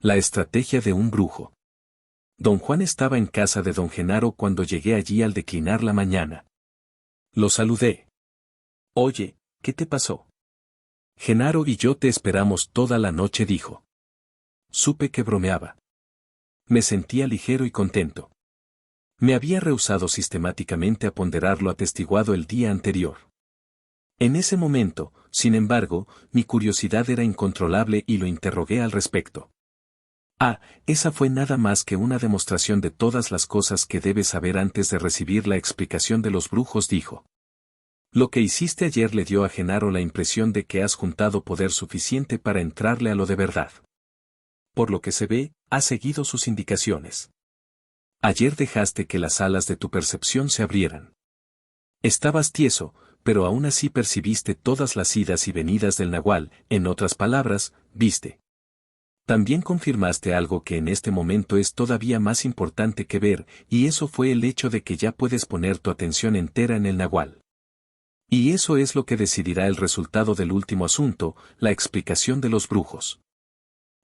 La estrategia de un brujo. Don Juan estaba en casa de don Genaro cuando llegué allí al declinar la mañana. Lo saludé. Oye, ¿qué te pasó? Genaro y yo te esperamos toda la noche, dijo. Supe que bromeaba. Me sentía ligero y contento. Me había rehusado sistemáticamente a ponderar lo atestiguado el día anterior. En ese momento, sin embargo, mi curiosidad era incontrolable y lo interrogué al respecto. Ah, esa fue nada más que una demostración de todas las cosas que debes saber antes de recibir la explicación de los brujos, dijo. Lo que hiciste ayer le dio a Genaro la impresión de que has juntado poder suficiente para entrarle a lo de verdad. Por lo que se ve, has seguido sus indicaciones. Ayer dejaste que las alas de tu percepción se abrieran. Estabas tieso, pero aún así percibiste todas las idas y venidas del nahual, en otras palabras, viste. También confirmaste algo que en este momento es todavía más importante que ver, y eso fue el hecho de que ya puedes poner tu atención entera en el nahual. Y eso es lo que decidirá el resultado del último asunto, la explicación de los brujos.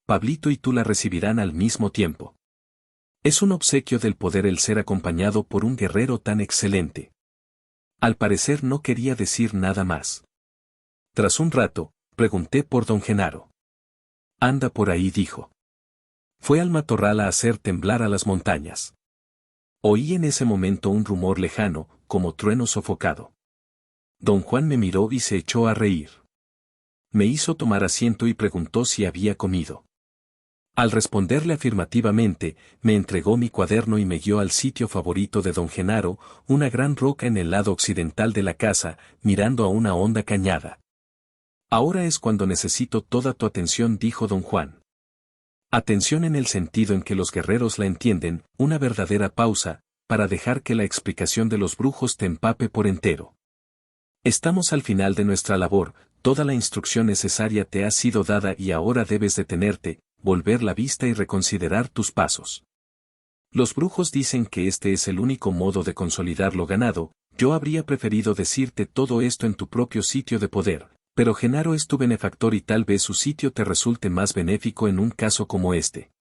Pablito y tú la recibirán al mismo tiempo. Es un obsequio del poder el ser acompañado por un guerrero tan excelente. Al parecer no quería decir nada más. Tras un rato, pregunté por don Genaro. Anda por ahí, dijo. Fue al matorral a hacer temblar a las montañas. Oí en ese momento un rumor lejano, como trueno sofocado. Don Juan me miró y se echó a reír. Me hizo tomar asiento y preguntó si había comido. Al responderle afirmativamente, me entregó mi cuaderno y me guió al sitio favorito de don Genaro, una gran roca en el lado occidental de la casa, mirando a una honda cañada. Ahora es cuando necesito toda tu atención, dijo don Juan. Atención en el sentido en que los guerreros la entienden, una verdadera pausa, para dejar que la explicación de los brujos te empape por entero. Estamos al final de nuestra labor, toda la instrucción necesaria te ha sido dada y ahora debes detenerte, volver la vista y reconsiderar tus pasos. Los brujos dicen que este es el único modo de consolidar lo ganado, yo habría preferido decirte todo esto en tu propio sitio de poder, pero Genaro es tu benefactor y tal vez su sitio te resulte más benéfico en un caso como este.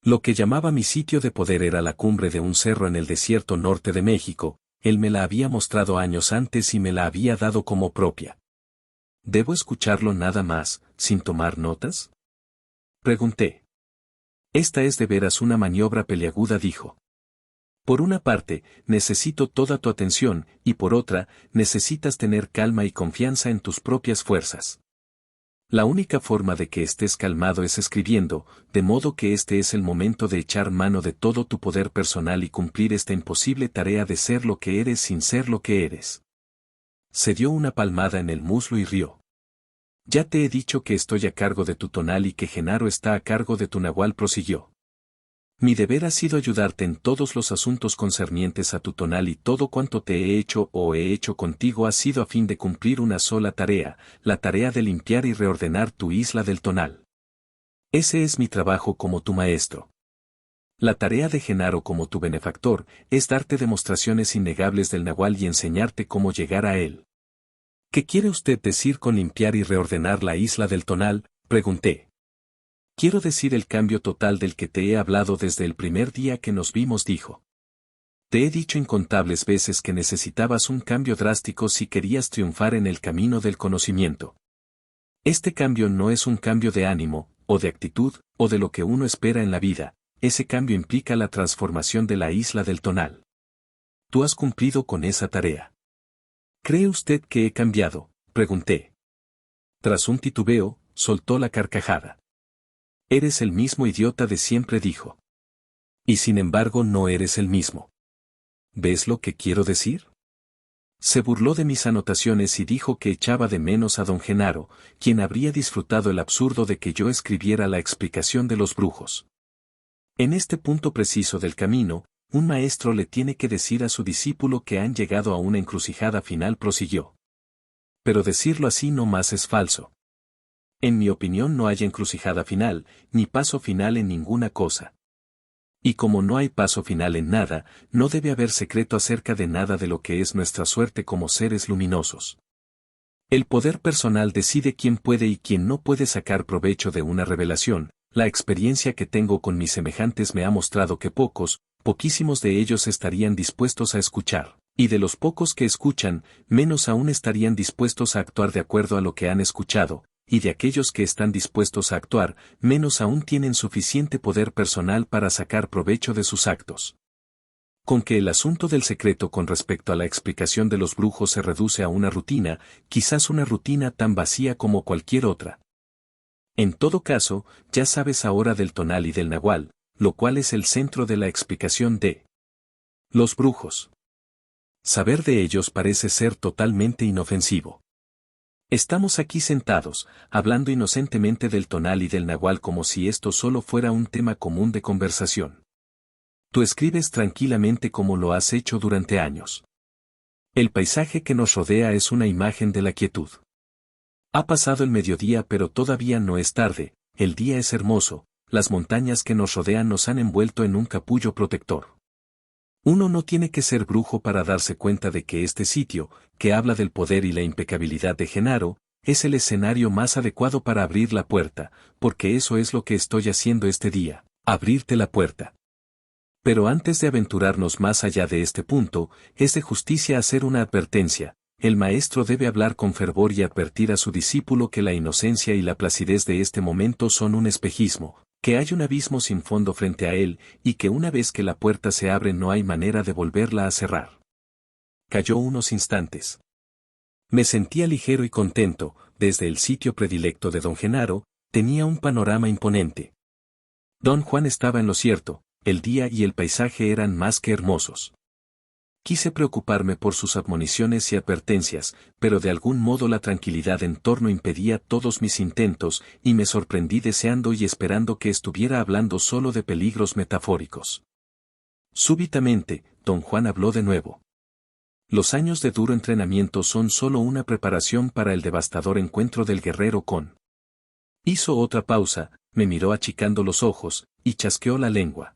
Lo que llamaba mi sitio de poder era la cumbre de un cerro en el desierto norte de México, él me la había mostrado años antes y me la había dado como propia. ¿Debo escucharlo nada más, sin tomar notas? Pregunté. Esta es de veras una maniobra peliaguda, dijo. Por una parte, necesito toda tu atención, y por otra, necesitas tener calma y confianza en tus propias fuerzas. La única forma de que estés calmado es escribiendo, de modo que este es el momento de echar mano de todo tu poder personal y cumplir esta imposible tarea de ser lo que eres sin ser lo que eres. Se dio una palmada en el muslo y rió. Ya te he dicho que estoy a cargo de tu tonal y que Genaro está a cargo de tu nahual, prosiguió. Mi deber ha sido ayudarte en todos los asuntos concernientes a tu tonal y todo cuanto te he hecho o he hecho contigo ha sido a fin de cumplir una sola tarea, la tarea de limpiar y reordenar tu isla del tonal. Ese es mi trabajo como tu maestro. La tarea de Genaro como tu benefactor es darte demostraciones innegables del nahual y enseñarte cómo llegar a él. ¿Qué quiere usted decir con limpiar y reordenar la isla del tonal?, pregunté. Quiero decir el cambio total del que te he hablado desde el primer día que nos vimos, dijo. Te he dicho incontables veces que necesitabas un cambio drástico si querías triunfar en el camino del conocimiento. Este cambio no es un cambio de ánimo, o de actitud, o de lo que uno espera en la vida, ese cambio implica la transformación de la isla del tonal. Tú has cumplido con esa tarea. ¿Cree usted que he cambiado?, pregunté. Tras un titubeo, soltó la carcajada. Eres el mismo idiota de siempre, dijo. Y sin embargo no eres el mismo. ¿Ves lo que quiero decir? Se burló de mis anotaciones y dijo que echaba de menos a don Genaro, quien habría disfrutado el absurdo de que yo escribiera la explicación de los brujos. En este punto preciso del camino, un maestro le tiene que decir a su discípulo que han llegado a una encrucijada final, prosiguió. Pero decirlo así no más es falso. En mi opinión no hay encrucijada final, ni paso final en ninguna cosa. Y como no hay paso final en nada, no debe haber secreto acerca de nada de lo que es nuestra suerte como seres luminosos. El poder personal decide quién puede y quién no puede sacar provecho de una revelación, La experiencia que tengo con mis semejantes me ha mostrado que poquísimos de ellos estarían dispuestos a escuchar, y de los pocos que escuchan, menos aún estarían dispuestos a actuar de acuerdo a lo que han escuchado, y de aquellos que están dispuestos a actuar, menos aún tienen suficiente poder personal para sacar provecho de sus actos. Con que el asunto del secreto con respecto a la explicación de los brujos se reduce a una rutina, quizás una rutina tan vacía como cualquier otra. En todo caso, ya sabes ahora del tonal y del nahual, lo cual es el centro de la explicación de los brujos. Saber de ellos parece ser totalmente inofensivo. Estamos aquí sentados, hablando inocentemente del tonal y del nahual como si esto solo fuera un tema común de conversación. Tú escribes tranquilamente como lo has hecho durante años. El paisaje que nos rodea es una imagen de la quietud. Ha pasado el mediodía pero todavía no es tarde, el día es hermoso, las montañas que nos rodean nos han envuelto en un capullo protector. Uno no tiene que ser brujo para darse cuenta de que este sitio, que habla del poder y la impecabilidad de Genaro, es el escenario más adecuado para abrir la puerta, porque eso es lo que estoy haciendo este día, abrirte la puerta. Pero antes de aventurarnos más allá de este punto, es de justicia hacer una advertencia. El maestro debe hablar con fervor y advertir a su discípulo que la inocencia y la placidez de este momento son un espejismo, que hay un abismo sin fondo frente a él, y que una vez que la puerta se abre no hay manera de volverla a cerrar. Calló unos instantes. Me sentía ligero y contento, desde el sitio predilecto de don Genaro, tenía un panorama imponente. Don Juan estaba en lo cierto, el día y el paisaje eran más que hermosos. Quise preocuparme por sus admoniciones y advertencias, pero de algún modo la tranquilidad en torno impedía todos mis intentos, y me sorprendí deseando y esperando que estuviera hablando solo de peligros metafóricos. Súbitamente, don Juan habló de nuevo. Los años de duro entrenamiento son solo una preparación para el devastador encuentro del guerrero con. Hizo otra pausa, me miró achicando los ojos, y chasqueó la lengua.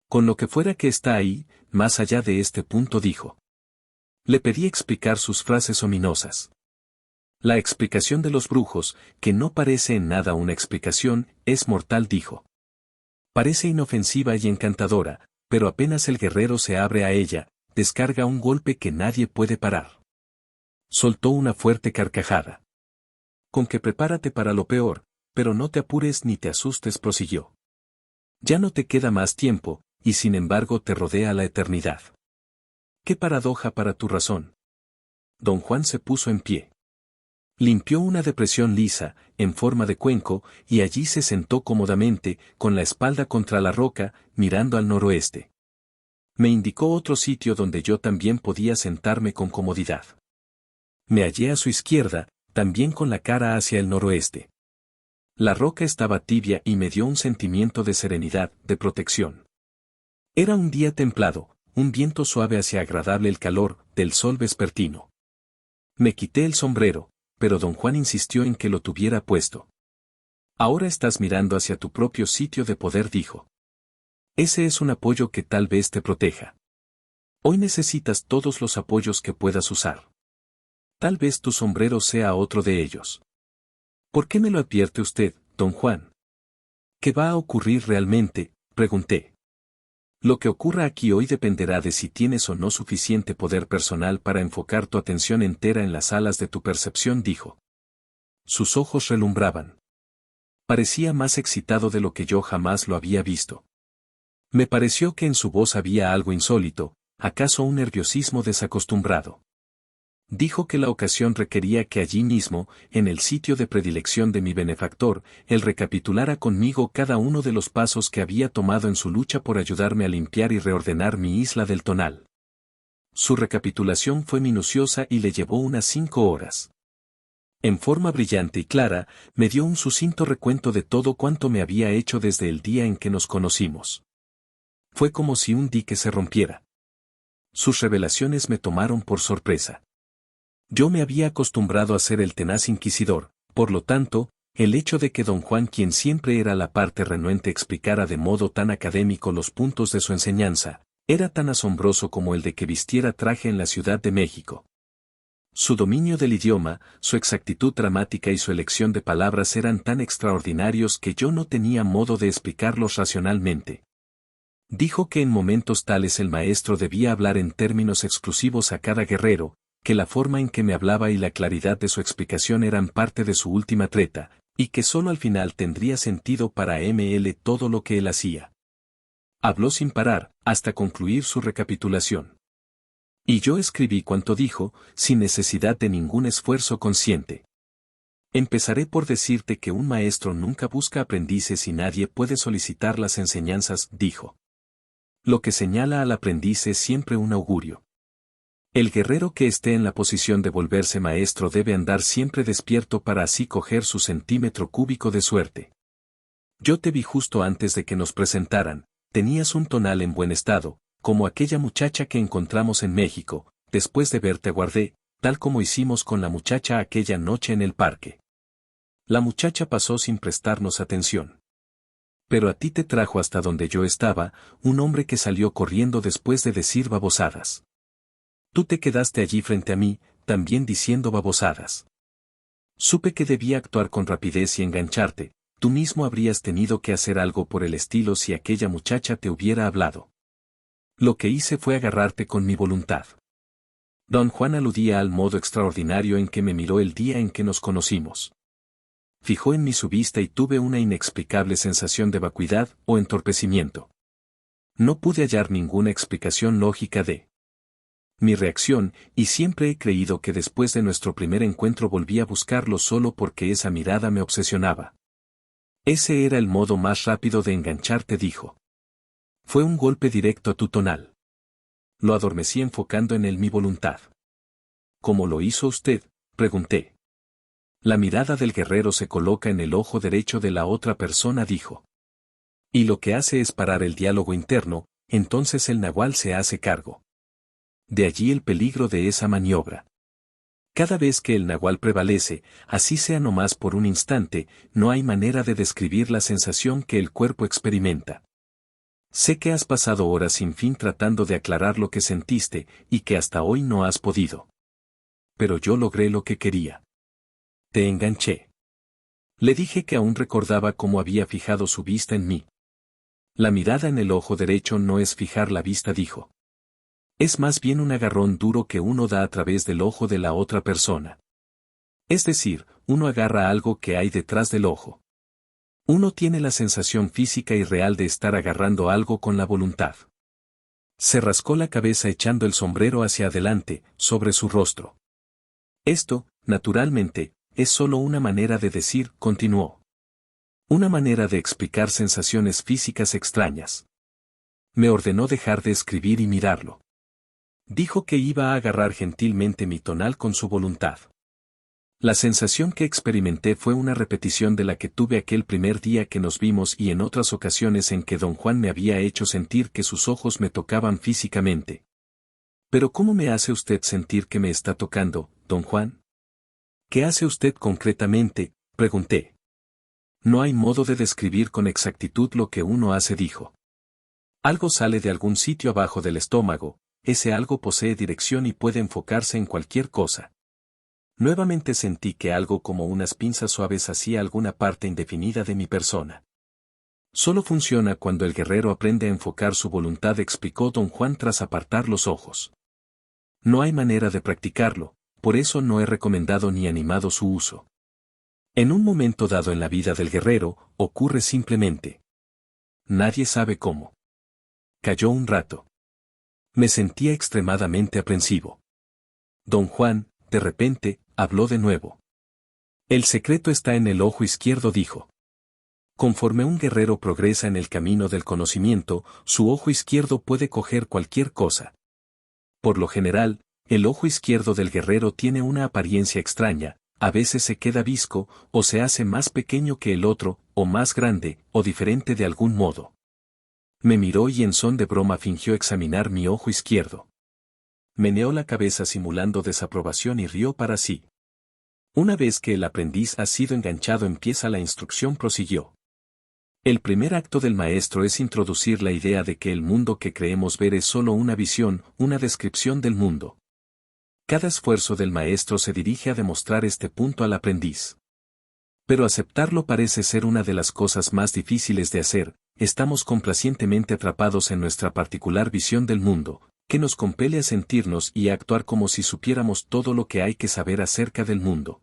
Con lo que fuera que está ahí, más allá de este punto dijo. Le pedí explicar sus frases ominosas. La explicación de los brujos, que no parece en nada una explicación, es mortal dijo. Parece inofensiva y encantadora, pero apenas el guerrero se abre a ella, descarga un golpe que nadie puede parar. Soltó una fuerte carcajada. Con que prepárate para lo peor, pero no te apures ni te asustes prosiguió. Ya no te queda más tiempo, y sin embargo te rodea la eternidad. ¡Qué paradoja para tu razón! Don Juan se puso en pie. Limpió una depresión lisa, en forma de cuenco, y allí se sentó cómodamente, con la espalda contra la roca, mirando al noroeste. Me indicó otro sitio donde yo también podía sentarme con comodidad. Me hallé a su izquierda, también con la cara hacia el noroeste. La roca estaba tibia y me dio un sentimiento de serenidad, de protección. Era un día templado, un viento suave hacía agradable el calor del sol vespertino. Me quité el sombrero, pero don Juan insistió en que lo tuviera puesto. Ahora estás mirando hacia tu propio sitio de poder dijo. Ese es un apoyo que tal vez te proteja. Hoy necesitas todos los apoyos que puedas usar. Tal vez tu sombrero sea otro de ellos. ¿Por qué me lo advierte usted, don Juan? ¿Qué va a ocurrir realmente?, pregunté. Lo que ocurra aquí hoy dependerá de si tienes o no suficiente poder personal para enfocar tu atención entera en las alas de tu percepción, dijo. Sus ojos relumbraban. Parecía más excitado de lo que yo jamás lo había visto. Me pareció que en su voz había algo insólito, acaso un nerviosismo desacostumbrado. Dijo que la ocasión requería que allí mismo, en el sitio de predilección de mi benefactor, él recapitulara conmigo cada uno de los pasos que había tomado en su lucha por ayudarme a limpiar y reordenar mi isla del Tonal. Su recapitulación fue minuciosa y le llevó unas 5 horas. En forma brillante y clara, me dio un sucinto recuento de todo cuanto me había hecho desde el día en que nos conocimos. Fue como si un dique se rompiera. Sus revelaciones me tomaron por sorpresa. Yo me había acostumbrado a ser el tenaz inquisidor, por lo tanto, el hecho de que don Juan, quien siempre era la parte renuente, explicara de modo tan académico los puntos de su enseñanza, era tan asombroso como el de que vistiera traje en la Ciudad de México. Su dominio del idioma, su exactitud dramática y su elección de palabras eran tan extraordinarios que yo no tenía modo de explicarlos racionalmente. Dijo que en momentos tales el maestro debía hablar en términos exclusivos a cada guerrero, que la forma en que me hablaba y la claridad de su explicación eran parte de su última treta, y que solo al final tendría sentido para ML todo lo que él hacía. Habló sin parar, hasta concluir su recapitulación. Y yo escribí cuanto dijo, sin necesidad de ningún esfuerzo consciente. Empezaré por decirte que un maestro nunca busca aprendices y nadie puede solicitar las enseñanzas, dijo. Lo que señala al aprendiz es siempre un augurio. El guerrero que esté en la posición de volverse maestro debe andar siempre despierto para así coger su centímetro cúbico de suerte. Yo te vi justo antes de que nos presentaran, tenías un tonal en buen estado, como aquella muchacha que encontramos en México, después de verte aguardé, tal como hicimos con la muchacha aquella noche en el parque. La muchacha pasó sin prestarnos atención. Pero a ti te trajo hasta donde yo estaba, un hombre que salió corriendo después de decir babosadas. Tú te quedaste allí frente a mí, también diciendo babosadas. Supe que debía actuar con rapidez y engancharte, tú mismo habrías tenido que hacer algo por el estilo si aquella muchacha te hubiera hablado. Lo que hice fue agarrarte con mi voluntad. Don Juan aludía al modo extraordinario en que me miró el día en que nos conocimos. Fijó en mí su vista y tuve una inexplicable sensación de vacuidad o entorpecimiento. No pude hallar ninguna explicación lógica de mi reacción, y siempre he creído que después de nuestro primer encuentro volví a buscarlo solo porque esa mirada me obsesionaba. Ese era el modo más rápido de engancharte, dijo. Fue un golpe directo a tu tonal. Lo adormecí enfocando en él mi voluntad. ¿Cómo lo hizo usted?, pregunté. La mirada del guerrero se coloca en el ojo derecho de la otra persona, dijo. Y lo que hace es parar el diálogo interno, entonces el nahual se hace cargo. De allí el peligro de esa maniobra. Cada vez que el nahual prevalece, así sea nomás por un instante, no hay manera de describir la sensación que el cuerpo experimenta. Sé que has pasado horas sin fin tratando de aclarar lo que sentiste, y que hasta hoy no has podido. Pero yo logré lo que quería. Te enganché. Le dije que aún recordaba cómo había fijado su vista en mí. La mirada en el ojo derecho no es fijar la vista, dijo. Es más bien un agarrón duro que uno da a través del ojo de la otra persona. Es decir, uno agarra algo que hay detrás del ojo. Uno tiene la sensación física y real de estar agarrando algo con la voluntad. Se rascó la cabeza echando el sombrero hacia adelante, sobre su rostro. Esto, naturalmente, es solo una manera de decir, continuó. Una manera de explicar sensaciones físicas extrañas. Me ordenó dejar de escribir y mirarlo. Dijo que iba a agarrar gentilmente mi tonal con su voluntad. La sensación que experimenté fue una repetición de la que tuve aquel primer día que nos vimos y en otras ocasiones en que don Juan me había hecho sentir que sus ojos me tocaban físicamente. ¿Pero cómo me hace usted sentir que me está tocando, don Juan? ¿Qué hace usted concretamente?, pregunté. No hay modo de describir con exactitud lo que uno hace, dijo. Algo sale de algún sitio abajo del estómago, ese algo posee dirección y puede enfocarse en cualquier cosa. Nuevamente sentí que algo como unas pinzas suaves hacía alguna parte indefinida de mi persona. Solo funciona cuando el guerrero aprende a enfocar su voluntad, explicó don Juan tras apartar los ojos. No hay manera de practicarlo, por eso no he recomendado ni animado su uso. En un momento dado en la vida del guerrero, ocurre simplemente. Nadie sabe cómo. Calló un rato. Me sentía extremadamente aprensivo. Don Juan, de repente, habló de nuevo. El secreto está en el ojo izquierdo, dijo. Conforme un guerrero progresa en el camino del conocimiento, su ojo izquierdo puede coger cualquier cosa. Por lo general, el ojo izquierdo del guerrero tiene una apariencia extraña, a veces se queda visco, o se hace más pequeño que el otro, o más grande, o diferente de algún modo. Me miró y en son de broma fingió examinar mi ojo izquierdo. Meneó la cabeza simulando desaprobación y rió para sí. Una vez que el aprendiz ha sido enganchado, empieza la instrucción, prosiguió. El primer acto del maestro es introducir la idea de que el mundo que creemos ver es solo una visión, una descripción del mundo. Cada esfuerzo del maestro se dirige a demostrar este punto al aprendiz. Pero aceptarlo parece ser una de las cosas más difíciles de hacer. Estamos complacientemente atrapados en nuestra particular visión del mundo, que nos compele a sentirnos y a actuar como si supiéramos todo lo que hay que saber acerca del mundo.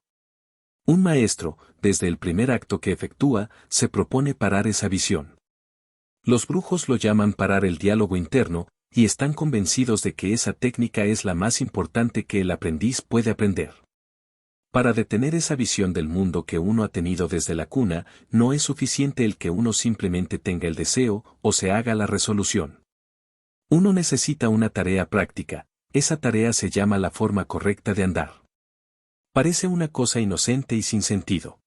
Un maestro, desde el primer acto que efectúa, se propone parar esa visión. Los brujos lo llaman parar el diálogo interno, y están convencidos de que esa técnica es la más importante que el aprendiz puede aprender. Para detener esa visión del mundo que uno ha tenido desde la cuna, no es suficiente el que uno simplemente tenga el deseo o se haga la resolución. Uno necesita una tarea práctica, esa tarea se llama la forma correcta de andar. Parece una cosa inocente y sin sentido.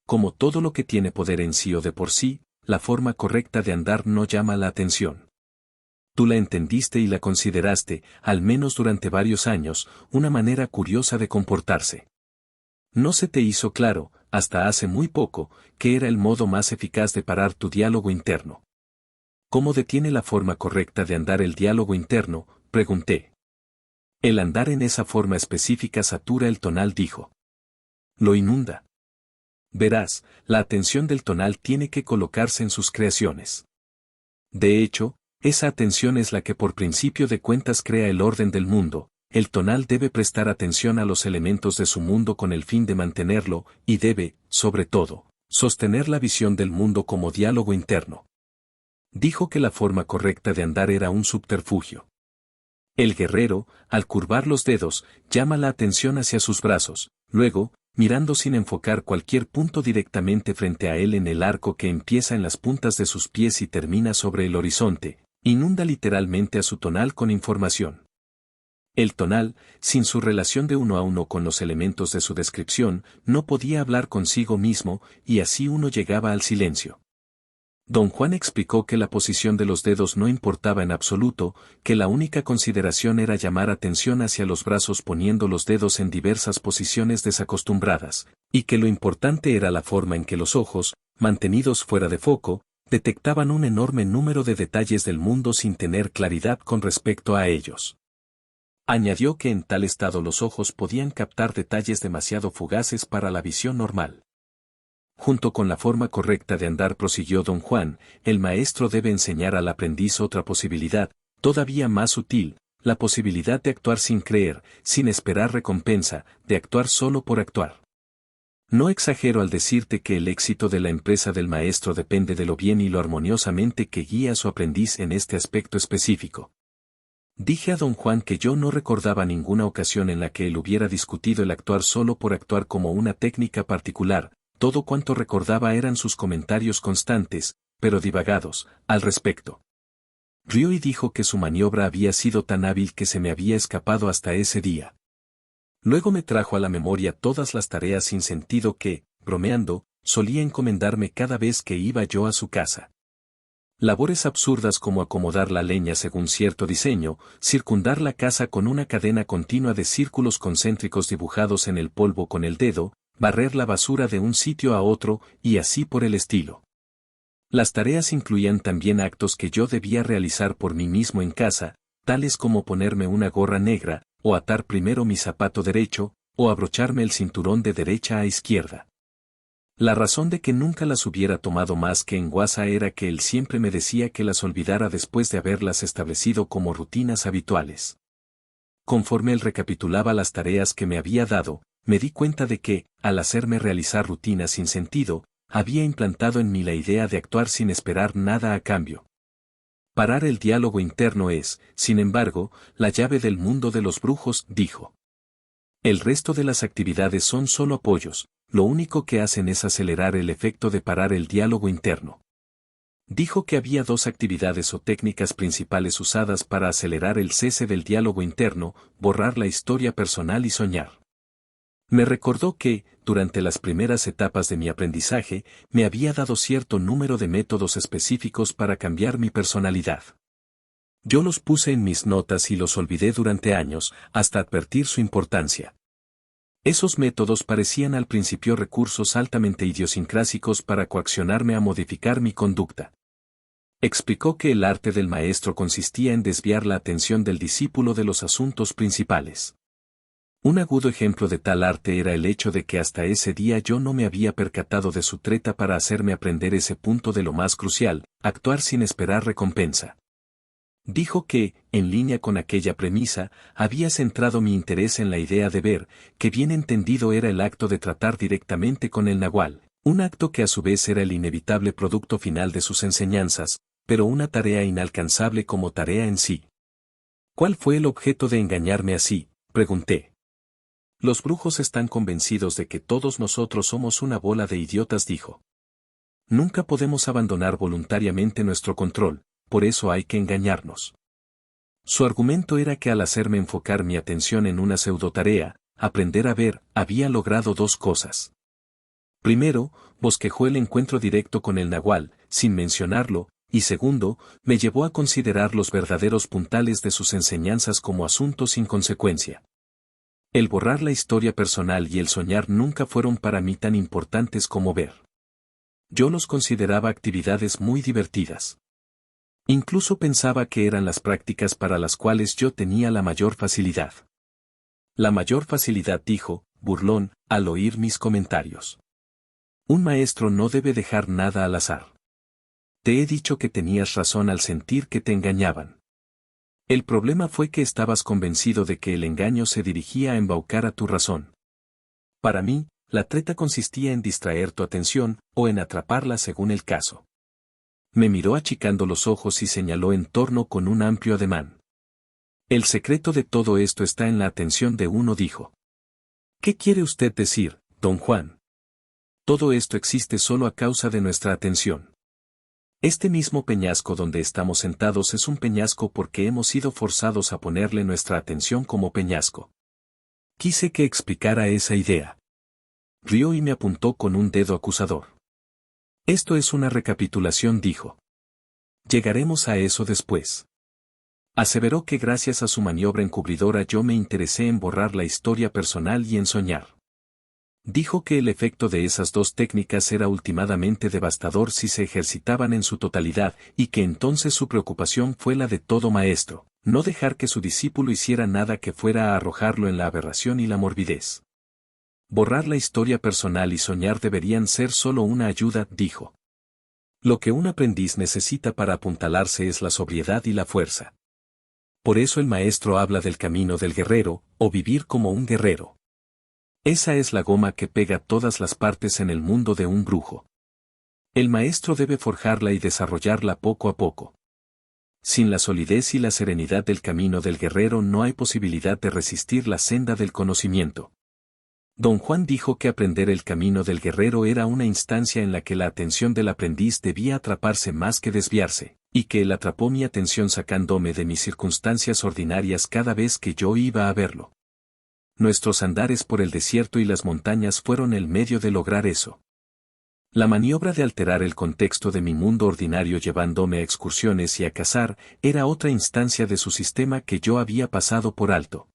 Como todo lo que tiene poder en sí o de por sí, la forma correcta de andar no llama la atención. Tú la entendiste y la consideraste, al menos durante varios años, una manera curiosa de comportarse. No se te hizo claro, hasta hace muy poco, que era el modo más eficaz de parar tu diálogo interno. ¿Cómo detiene la forma correcta de andar el diálogo interno?, pregunté. El andar en esa forma específica satura el tonal, dijo. Lo inunda. Verás, la atención del tonal tiene que colocarse en sus creaciones. De hecho, esa atención es la que por principio de cuentas crea el orden del mundo. El tonal debe prestar atención a los elementos de su mundo con el fin de mantenerlo, y debe, sobre todo, sostener la visión del mundo como diálogo interno. Dijo que la forma correcta de andar era un subterfugio. El guerrero, al curvar los dedos, llama la atención hacia sus brazos, luego, mirando sin enfocar cualquier punto directamente frente a él en el arco que empieza en las puntas de sus pies y termina sobre el horizonte, inunda literalmente a su tonal con información. El tonal, sin su relación de uno a uno con los elementos de su descripción, no podía hablar consigo mismo, y así uno llegaba al silencio. Don Juan explicó que la posición de los dedos no importaba en absoluto, que la única consideración era llamar atención hacia los brazos poniendo los dedos en diversas posiciones desacostumbradas, y que lo importante era la forma en que los ojos, mantenidos fuera de foco, detectaban un enorme número de detalles del mundo sin tener claridad con respecto a ellos. Añadió que en tal estado los ojos podían captar detalles demasiado fugaces para la visión normal. Junto con la forma correcta de andar, prosiguió don Juan, el maestro debe enseñar al aprendiz otra posibilidad, todavía más sutil, la posibilidad de actuar sin creer, sin esperar recompensa, de actuar solo por actuar. No exagero al decirte que el éxito de la empresa del maestro depende de lo bien y lo armoniosamente que guía a su aprendiz en este aspecto específico. Dije a don Juan que yo no recordaba ninguna ocasión en la que él hubiera discutido el actuar solo por actuar como una técnica particular. Todo cuanto recordaba eran sus comentarios constantes, pero divagados, al respecto. Rió y dijo que su maniobra había sido tan hábil que se me había escapado hasta ese día. Luego me trajo a la memoria todas las tareas sin sentido que, bromeando, solía encomendarme cada vez que iba yo a su casa. Labores absurdas como acomodar la leña según cierto diseño, circundar la casa con una cadena continua de círculos concéntricos dibujados en el polvo con el dedo, barrer la basura de un sitio a otro, y así por el estilo. Las tareas incluían también actos que yo debía realizar por mí mismo en casa, tales como ponerme una gorra negra, o atar primero mi zapato derecho, o abrocharme el cinturón de derecha a izquierda. La razón de que nunca las hubiera tomado más que en guasa era que él siempre me decía que las olvidara después de haberlas establecido como rutinas habituales. Conforme él recapitulaba las tareas que me había dado, me di cuenta de que, al hacerme realizar rutinas sin sentido, había implantado en mí la idea de actuar sin esperar nada a cambio. Parar el diálogo interno es, sin embargo, la llave del mundo de los brujos, dijo. El resto de las actividades son solo apoyos, lo único que hacen es acelerar el efecto de parar el diálogo interno. Dijo que había dos actividades o técnicas principales usadas para acelerar el cese del diálogo interno, borrar la historia personal y soñar. Me recordó que, durante las primeras etapas de mi aprendizaje, me había dado cierto número de métodos específicos para cambiar mi personalidad. Yo los puse en mis notas y los olvidé durante años, hasta advertir su importancia. Esos métodos parecían al principio recursos altamente idiosincrásicos para coaccionarme a modificar mi conducta. Explicó que el arte del maestro consistía en desviar la atención del discípulo de los asuntos principales. Un agudo ejemplo de tal arte era el hecho de que hasta ese día yo no me había percatado de su treta para hacerme aprender ese punto de lo más crucial, actuar sin esperar recompensa. Dijo que, en línea con aquella premisa, había centrado mi interés en la idea de ver, que bien entendido era el acto de tratar directamente con el nahual, un acto que a su vez era el inevitable producto final de sus enseñanzas, pero una tarea inalcanzable como tarea en sí. ¿Cuál fue el objeto de engañarme así?, pregunté. Los brujos están convencidos de que todos nosotros somos una bola de idiotas, dijo. Nunca podemos abandonar voluntariamente nuestro control, por eso hay que engañarnos. Su argumento era que al hacerme enfocar mi atención en una pseudotarea, aprender a ver, había logrado dos cosas. Primero, bosquejó el encuentro directo con el nahual, sin mencionarlo, y segundo, me llevó a considerar los verdaderos puntales de sus enseñanzas como asuntos sin consecuencia. El borrar la historia personal y el soñar nunca fueron para mí tan importantes como ver. Yo los consideraba actividades muy divertidas. Incluso pensaba que eran las prácticas para las cuales yo tenía la mayor facilidad. La mayor facilidad, dijo, burlón, al oír mis comentarios. Un maestro no debe dejar nada al azar. Te he dicho que tenías razón al sentir que te engañaban. El problema fue que estabas convencido de que el engaño se dirigía a embaucar a tu razón. Para mí, la treta consistía en distraer tu atención, o en atraparla según el caso. Me miró achicando los ojos y señaló en torno con un amplio ademán. El secreto de todo esto está en la atención de uno, dijo. ¿Qué quiere usted decir, don Juan? Todo esto existe solo a causa de nuestra atención. Este mismo peñasco donde estamos sentados es un peñasco porque hemos sido forzados a ponerle nuestra atención como peñasco. Quise que explicara esa idea. Rió y me apuntó con un dedo acusador. Esto es una recapitulación, dijo. Llegaremos a eso después. Aseveró que gracias a su maniobra encubridora yo me interesé en borrar la historia personal y en soñar. Dijo que el efecto de esas dos técnicas era ultimadamente devastador si se ejercitaban en su totalidad y que entonces su preocupación fue la de todo maestro, no dejar que su discípulo hiciera nada que fuera a arrojarlo en la aberración y la morbidez. Borrar la historia personal y soñar deberían ser solo una ayuda, dijo. Lo que un aprendiz necesita para apuntalarse es la sobriedad y la fuerza. Por eso el maestro habla del camino del guerrero, o vivir como un guerrero. Esa es la goma que pega todas las partes en el mundo de un brujo. El maestro debe forjarla y desarrollarla poco a poco. Sin la solidez y la serenidad del camino del guerrero no hay posibilidad de resistir la senda del conocimiento. Don Juan dijo que aprender el camino del guerrero era una instancia en la que la atención del aprendiz debía atraparse más que desviarse, y que él atrapó mi atención sacándome de mis circunstancias ordinarias cada vez que yo iba a verlo. Nuestros andares por el desierto y las montañas fueron el medio de lograr eso. La maniobra de alterar el contexto de mi mundo ordinario llevándome a excursiones y a cazar era otra instancia de su sistema que yo había pasado por alto.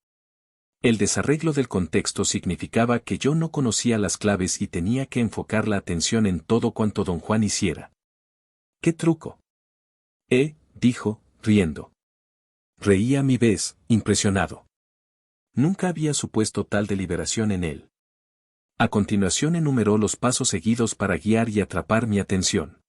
El desarreglo del contexto significaba que yo no conocía las claves y tenía que enfocar la atención en todo cuanto don Juan hiciera. ¿Qué truco? Dijo, riendo. Reía a mi vez, impresionado. Nunca había supuesto tal deliberación en él. A continuación enumeró los pasos seguidos para guiar y atrapar mi atención.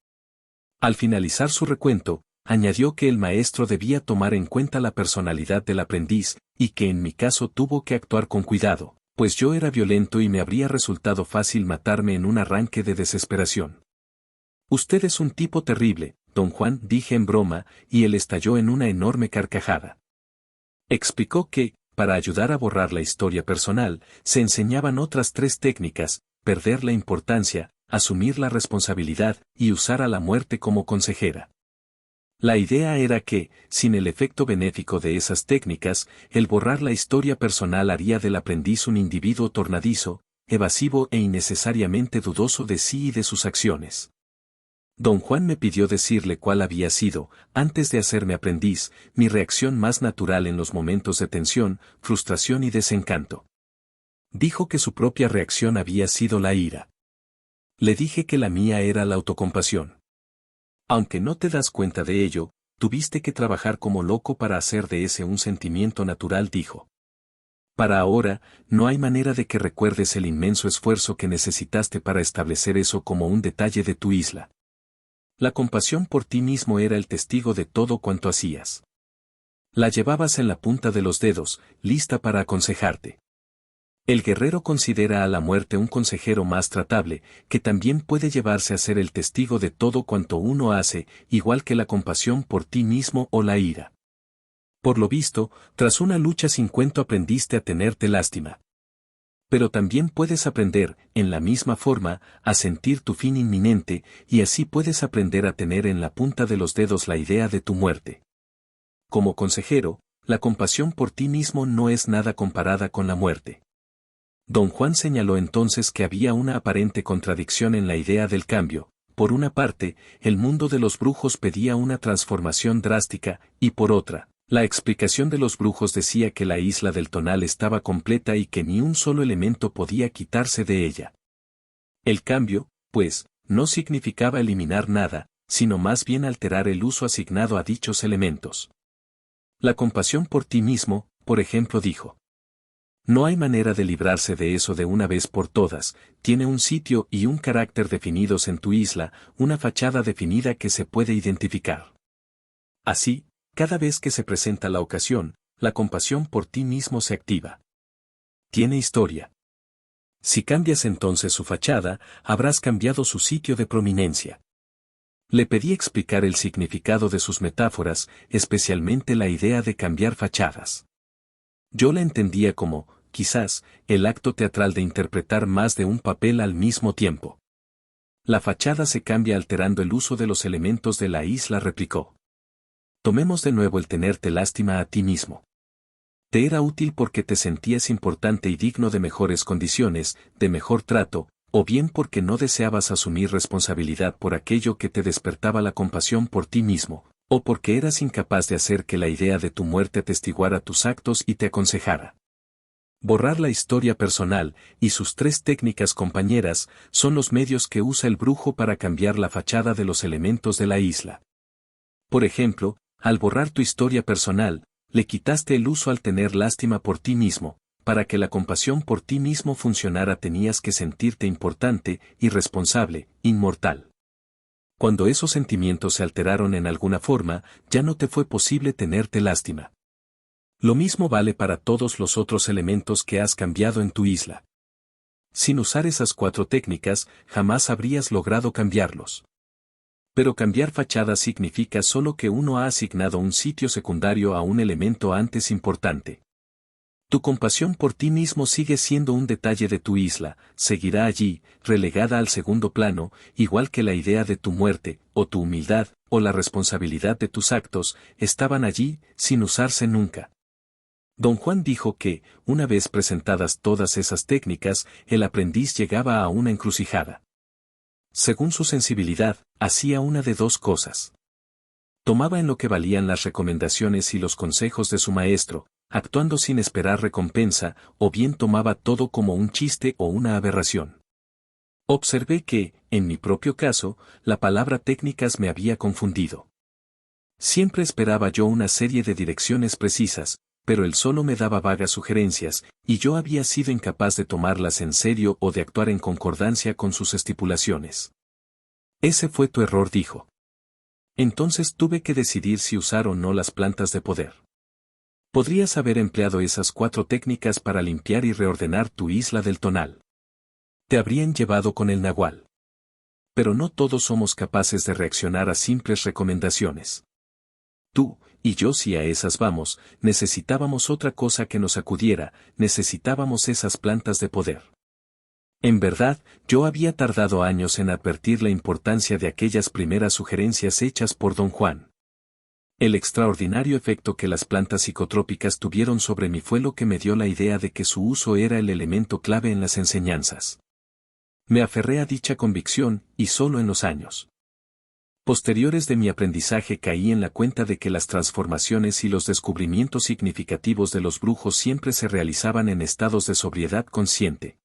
Al finalizar su recuento, añadió que el maestro debía tomar en cuenta la personalidad del aprendiz, y que en mi caso tuvo que actuar con cuidado, pues yo era violento y me habría resultado fácil matarme en un arranque de desesperación. Usted es un tipo terrible, don Juan, dije en broma, y él estalló en una enorme carcajada. Explicó que, para ayudar a borrar la historia personal, se enseñaban otras 3 técnicas: perder la importancia, asumir la responsabilidad y usar a la muerte como consejera. La idea era que, sin el efecto benéfico de esas técnicas, el borrar la historia personal haría del aprendiz un individuo tornadizo, evasivo e innecesariamente dudoso de sí y de sus acciones. Don Juan me pidió decirle cuál había sido, antes de hacerme aprendiz, mi reacción más natural en los momentos de tensión, frustración y desencanto. Dijo que su propia reacción había sido la ira. Le dije que la mía era la autocompasión. Aunque no te das cuenta de ello, tuviste que trabajar como loco para hacer de ese un sentimiento natural, dijo. Para ahora, no hay manera de que recuerdes el inmenso esfuerzo que necesitaste para establecer eso como un detalle de tu isla. La compasión por ti mismo era el testigo de todo cuanto hacías. La llevabas en la punta de los dedos, lista para aconsejarte. El guerrero considera a la muerte un consejero más tratable, que también puede llevarse a ser el testigo de todo cuanto uno hace, igual que la compasión por ti mismo o la ira. Por lo visto, tras una lucha sin cuento aprendiste a tenerte lástima. Pero también puedes aprender, en la misma forma, a sentir tu fin inminente, y así puedes aprender a tener en la punta de los dedos la idea de tu muerte. Como consejero, la compasión por ti mismo no es nada comparada con la muerte. Don Juan señaló entonces que había una aparente contradicción en la idea del cambio. Por una parte, el mundo de los brujos pedía una transformación drástica, y por otra, la explicación de los brujos decía que la isla del Tonal estaba completa y que ni un solo elemento podía quitarse de ella. El cambio, pues, no significaba eliminar nada, sino más bien alterar el uso asignado a dichos elementos. La compasión por ti mismo, por ejemplo, dijo. No hay manera de librarse de eso de una vez por todas, tiene un sitio y un carácter definidos en tu isla, una fachada definida que se puede identificar. Así, cada vez que se presenta la ocasión, la compasión por ti mismo se activa. Tiene historia. Si cambias entonces su fachada, habrás cambiado su sitio de prominencia. Le pedí explicar el significado de sus metáforas, especialmente la idea de cambiar fachadas. Yo la entendía como, quizás, el acto teatral de interpretar más de un papel al mismo tiempo. La fachada se cambia alterando el uso de los elementos de la isla, replicó. Tomemos de nuevo el tenerte lástima a ti mismo. Te era útil porque te sentías importante y digno de mejores condiciones, de mejor trato, o bien porque no deseabas asumir responsabilidad por aquello que te despertaba la compasión por ti mismo, o porque eras incapaz de hacer que la idea de tu muerte atestiguara tus actos y te aconsejara. Borrar la historia personal, y sus tres técnicas compañeras, son los medios que usa el brujo para cambiar la fachada de los elementos de la isla. Por ejemplo, al borrar tu historia personal, le quitaste el uso al tener lástima por ti mismo. Para que la compasión por ti mismo funcionara tenías que sentirte importante, irresponsable, inmortal. Cuando esos sentimientos se alteraron en alguna forma, ya no te fue posible tenerte lástima. Lo mismo vale para todos los otros elementos que has cambiado en tu isla. Sin usar esas 4 técnicas, jamás habrías logrado cambiarlos. Pero cambiar fachada significa solo que uno ha asignado un sitio secundario a un elemento antes importante. Tu compasión por ti mismo sigue siendo un detalle de tu isla, seguirá allí, relegada al segundo plano, igual que la idea de tu muerte, o tu humildad, o la responsabilidad de tus actos, estaban allí, sin usarse nunca. Don Juan dijo que, una vez presentadas todas esas técnicas, el aprendiz llegaba a una encrucijada. Según su sensibilidad, hacía una de 2 cosas. Tomaba en lo que valían las recomendaciones y los consejos de su maestro, actuando sin esperar recompensa, o bien tomaba todo como un chiste o una aberración. Observé que, en mi propio caso, la palabra técnicas me había confundido. Siempre esperaba yo una serie de direcciones precisas, pero él solo me daba vagas sugerencias, y yo había sido incapaz de tomarlas en serio o de actuar en concordancia con sus estipulaciones. Ese fue tu error, dijo. Entonces tuve que decidir si usar o no las plantas de poder. Podrías haber empleado esas 4 técnicas para limpiar y reordenar tu isla del Tonal. Te habrían llevado con el nahual. Pero no todos somos capaces de reaccionar a simples recomendaciones. Tú, y yo, si a esas vamos, necesitábamos otra cosa que nos acudiera, necesitábamos esas plantas de poder. En verdad, yo había tardado años en advertir la importancia de aquellas primeras sugerencias hechas por don Juan. El extraordinario efecto que las plantas psicotrópicas tuvieron sobre mí fue lo que me dio la idea de que su uso era el elemento clave en las enseñanzas. Me aferré a dicha convicción, y solo en los años posteriores de mi aprendizaje caí en la cuenta de que las transformaciones y los descubrimientos significativos de los brujos siempre se realizaban en estados de sobriedad consciente.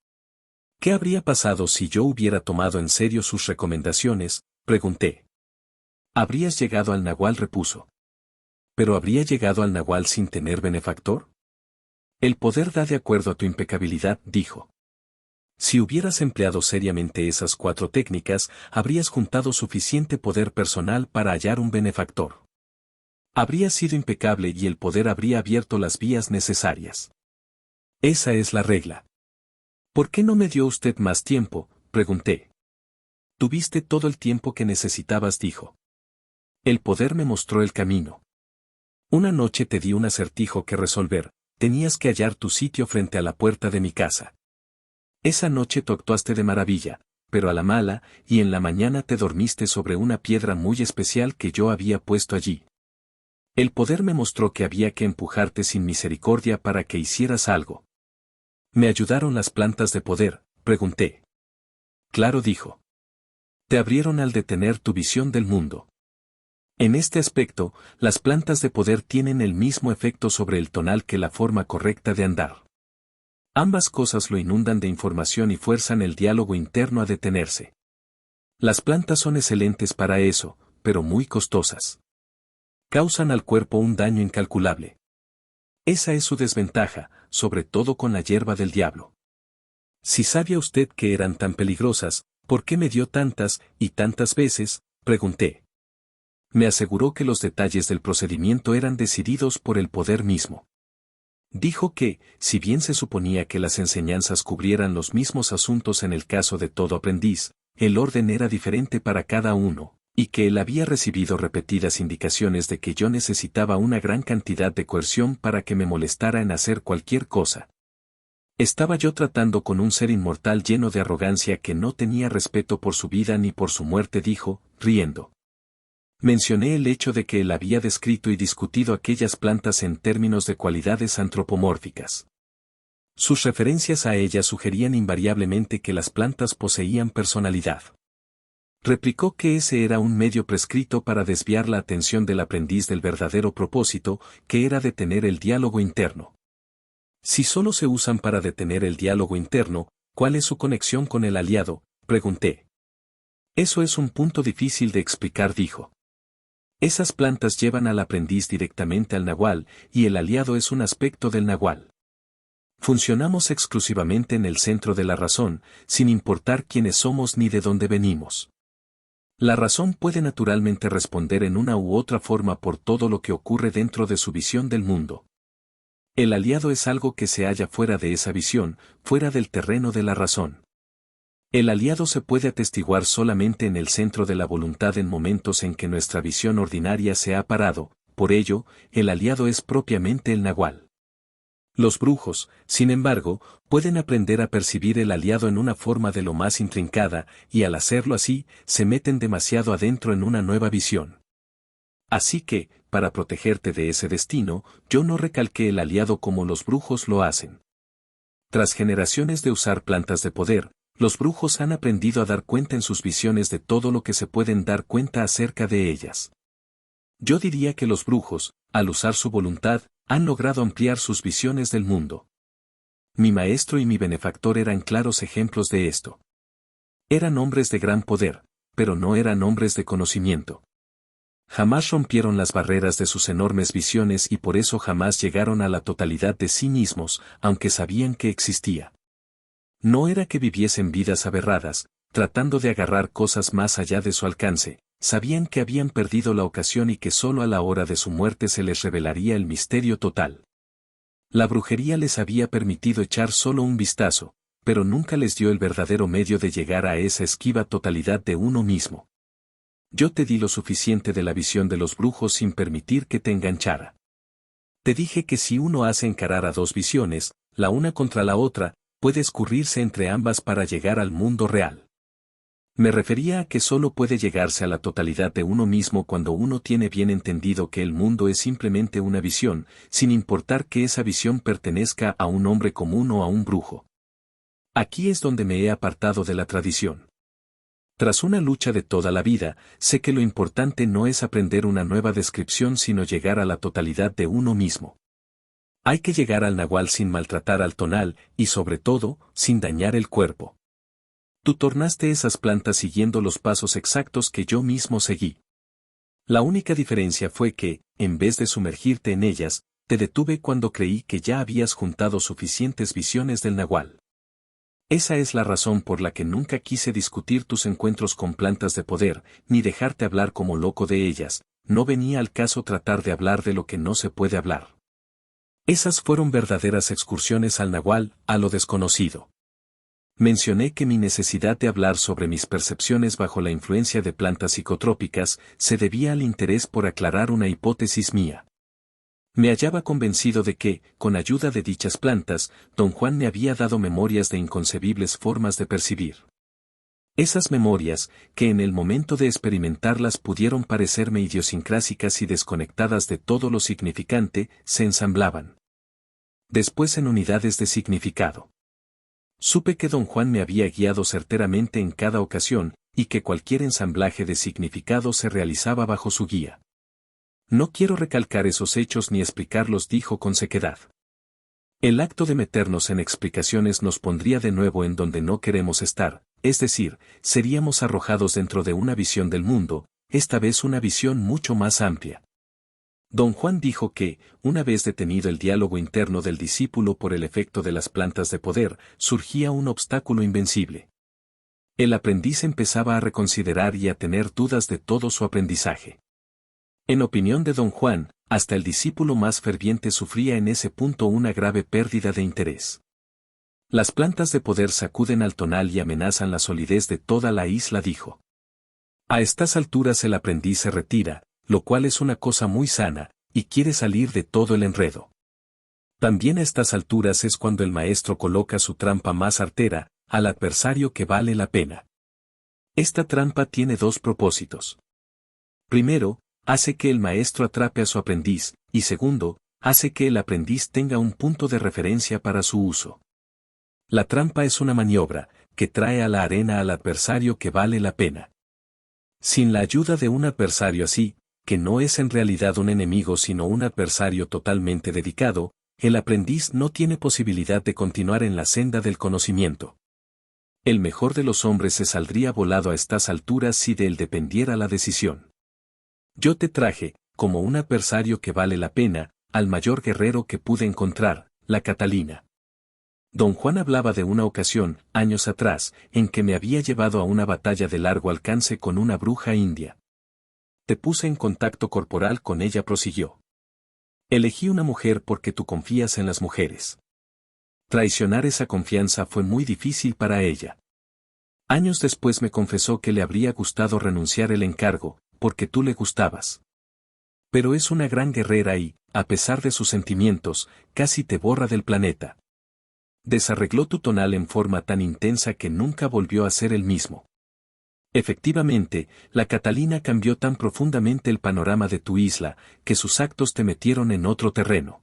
¿Qué habría pasado si yo hubiera tomado en serio sus recomendaciones?, pregunté. ¿Habrías llegado al nahual?, repuso. ¿Pero habría llegado al nahual sin tener benefactor? El poder da de acuerdo a tu impecabilidad, dijo. Si hubieras empleado seriamente esas 4 técnicas, habrías juntado suficiente poder personal para hallar un benefactor. Habrías sido impecable y el poder habría abierto las vías necesarias. Esa es la regla. ¿Por qué no me dio usted más tiempo?, pregunté. Tuviste todo el tiempo que necesitabas, dijo. El poder me mostró el camino. Una noche te di un acertijo que resolver, tenías que hallar tu sitio frente a la puerta de mi casa. Esa noche tú actuaste de maravilla, pero a la mala, y en la mañana te dormiste sobre una piedra muy especial que yo había puesto allí. El poder me mostró que había que empujarte sin misericordia para que hicieras algo. ¿Me ayudaron las plantas de poder?, pregunté. Claro, dijo. Te abrieron al detener tu visión del mundo. En este aspecto, las plantas de poder tienen el mismo efecto sobre el tonal que la forma correcta de andar. Ambas cosas lo inundan de información y fuerzan el diálogo interno a detenerse. Las plantas son excelentes para eso, pero muy costosas. Causan al cuerpo un daño incalculable. Esa es su desventaja, sobre todo con la hierba del diablo. Si sabía usted que eran tan peligrosas, ¿por qué me dio tantas y tantas veces?, pregunté. Me aseguró que los detalles del procedimiento eran decididos por el poder mismo. Dijo que, si bien se suponía que las enseñanzas cubrieran los mismos asuntos en el caso de todo aprendiz, el orden era diferente para cada uno, y que él había recibido repetidas indicaciones de que yo necesitaba una gran cantidad de coerción para que me molestara en hacer cualquier cosa. Estaba yo tratando con un ser inmortal lleno de arrogancia que no tenía respeto por su vida ni por su muerte, dijo, riendo. Mencioné el hecho de que él había descrito y discutido aquellas plantas en términos de cualidades antropomórficas. Sus referencias a ellas sugerían invariablemente que las plantas poseían personalidad. Replicó que ese era un medio prescrito para desviar la atención del aprendiz del verdadero propósito, que era detener el diálogo interno. Si solo se usan para detener el diálogo interno, ¿cuál es su conexión con el aliado?, pregunté. Eso es un punto difícil de explicar, dijo. Esas plantas llevan al aprendiz directamente al nahual, y el aliado es un aspecto del nahual. Funcionamos exclusivamente en el centro de la razón, sin importar quiénes somos ni de dónde venimos. La razón puede naturalmente responder en una u otra forma por todo lo que ocurre dentro de su visión del mundo. El aliado es algo que se halla fuera de esa visión, fuera del terreno de la razón. El aliado se puede atestiguar solamente en el centro de la voluntad en momentos en que nuestra visión ordinaria se ha parado, por ello, el aliado es propiamente el nahual. Los brujos, sin embargo, pueden aprender a percibir el aliado en una forma de lo más intrincada, y al hacerlo así, se meten demasiado adentro en una nueva visión. Así que, para protegerte de ese destino, yo no recalqué el aliado como los brujos lo hacen. Tras generaciones de usar plantas de poder, los brujos han aprendido a dar cuenta en sus visiones de todo lo que se pueden dar cuenta acerca de ellas. Yo diría que los brujos, al usar su voluntad, han logrado ampliar sus visiones del mundo. Mi maestro y mi benefactor eran claros ejemplos de esto. Eran hombres de gran poder, pero no eran hombres de conocimiento. Jamás rompieron las barreras de sus enormes visiones y por eso jamás llegaron a la totalidad de sí mismos, aunque sabían que existía. No era que viviesen vidas aberradas, tratando de agarrar cosas más allá de su alcance, sabían que habían perdido la ocasión y que solo a la hora de su muerte se les revelaría el misterio total. La brujería les había permitido echar solo un vistazo, pero nunca les dio el verdadero medio de llegar a esa esquiva totalidad de uno mismo. Yo te di lo suficiente de la visión de los brujos sin permitir que te enganchara. Te dije que si uno hace encarar a 2 visiones, la una contra la otra, puede escurrirse entre ambas para llegar al mundo real. Me refería a que solo puede llegarse a la totalidad de uno mismo cuando uno tiene bien entendido que el mundo es simplemente una visión, sin importar que esa visión pertenezca a un hombre común o a un brujo. Aquí es donde me he apartado de la tradición. Tras una lucha de toda la vida, sé que lo importante no es aprender una nueva descripción sino llegar a la totalidad de uno mismo. Hay que llegar al nahual sin maltratar al tonal, y sobre todo, sin dañar el cuerpo. Tú tornaste esas plantas siguiendo los pasos exactos que yo mismo seguí. La única diferencia fue que, en vez de sumergirte en ellas, te detuve cuando creí que ya habías juntado suficientes visiones del nahual. Esa es la razón por la que nunca quise discutir tus encuentros con plantas de poder, ni dejarte hablar como loco de ellas, no venía al caso tratar de hablar de lo que no se puede hablar. Esas fueron verdaderas excursiones al nahual, a lo desconocido. Mencioné que mi necesidad de hablar sobre mis percepciones bajo la influencia de plantas psicotrópicas se debía al interés por aclarar una hipótesis mía. Me hallaba convencido de que, con ayuda de dichas plantas, don Juan me había dado memorias de inconcebibles formas de percibir. Esas memorias, que en el momento de experimentarlas pudieron parecerme idiosincrásicas y desconectadas de todo lo significante, se ensamblaban después en unidades de significado. Supe que don Juan me había guiado certeramente en cada ocasión, y que cualquier ensamblaje de significado se realizaba bajo su guía. No quiero recalcar esos hechos ni explicarlos, dijo con sequedad. El acto de meternos en explicaciones nos pondría de nuevo en donde no queremos estar, es decir, seríamos arrojados dentro de una visión del mundo, esta vez una visión mucho más amplia. Don Juan dijo que, una vez detenido el diálogo interno del discípulo por el efecto de las plantas de poder, surgía un obstáculo invencible. El aprendiz empezaba a reconsiderar y a tener dudas de todo su aprendizaje. En opinión de don Juan, hasta el discípulo más ferviente sufría en ese punto una grave pérdida de interés. Las plantas de poder sacuden al tonal y amenazan la solidez de toda la isla, dijo. A estas alturas el aprendiz se retira, lo cual es una cosa muy sana, y quiere salir de todo el enredo. También a estas alturas es cuando el maestro coloca su trampa más artera, al adversario que vale la pena. Esta trampa tiene dos propósitos. Primero, hace que el maestro atrape a su aprendiz, y segundo, hace que el aprendiz tenga un punto de referencia para su uso. La trampa es una maniobra, que trae a la arena al adversario que vale la pena. Sin la ayuda de un adversario así, que no es en realidad un enemigo sino un adversario totalmente dedicado, el aprendiz no tiene posibilidad de continuar en la senda del conocimiento. El mejor de los hombres se saldría volado a estas alturas si de él dependiera la decisión. Yo te traje, como un adversario que vale la pena, al mayor guerrero que pude encontrar, la Catalina. Don Juan hablaba de una ocasión, años atrás, en que me había llevado a una batalla de largo alcance con una bruja india. Te puse en contacto corporal con ella, prosiguió. Elegí una mujer porque tú confías en las mujeres. Traicionar esa confianza fue muy difícil para ella. Años después me confesó que le habría gustado renunciar el encargo, porque tú le gustabas. Pero es una gran guerrera y, a pesar de sus sentimientos, casi te borra del planeta. Desarregló tu tonal en forma tan intensa que nunca volvió a ser el mismo. Efectivamente, la Catalina cambió tan profundamente el panorama de tu isla, que sus actos te metieron en otro terreno.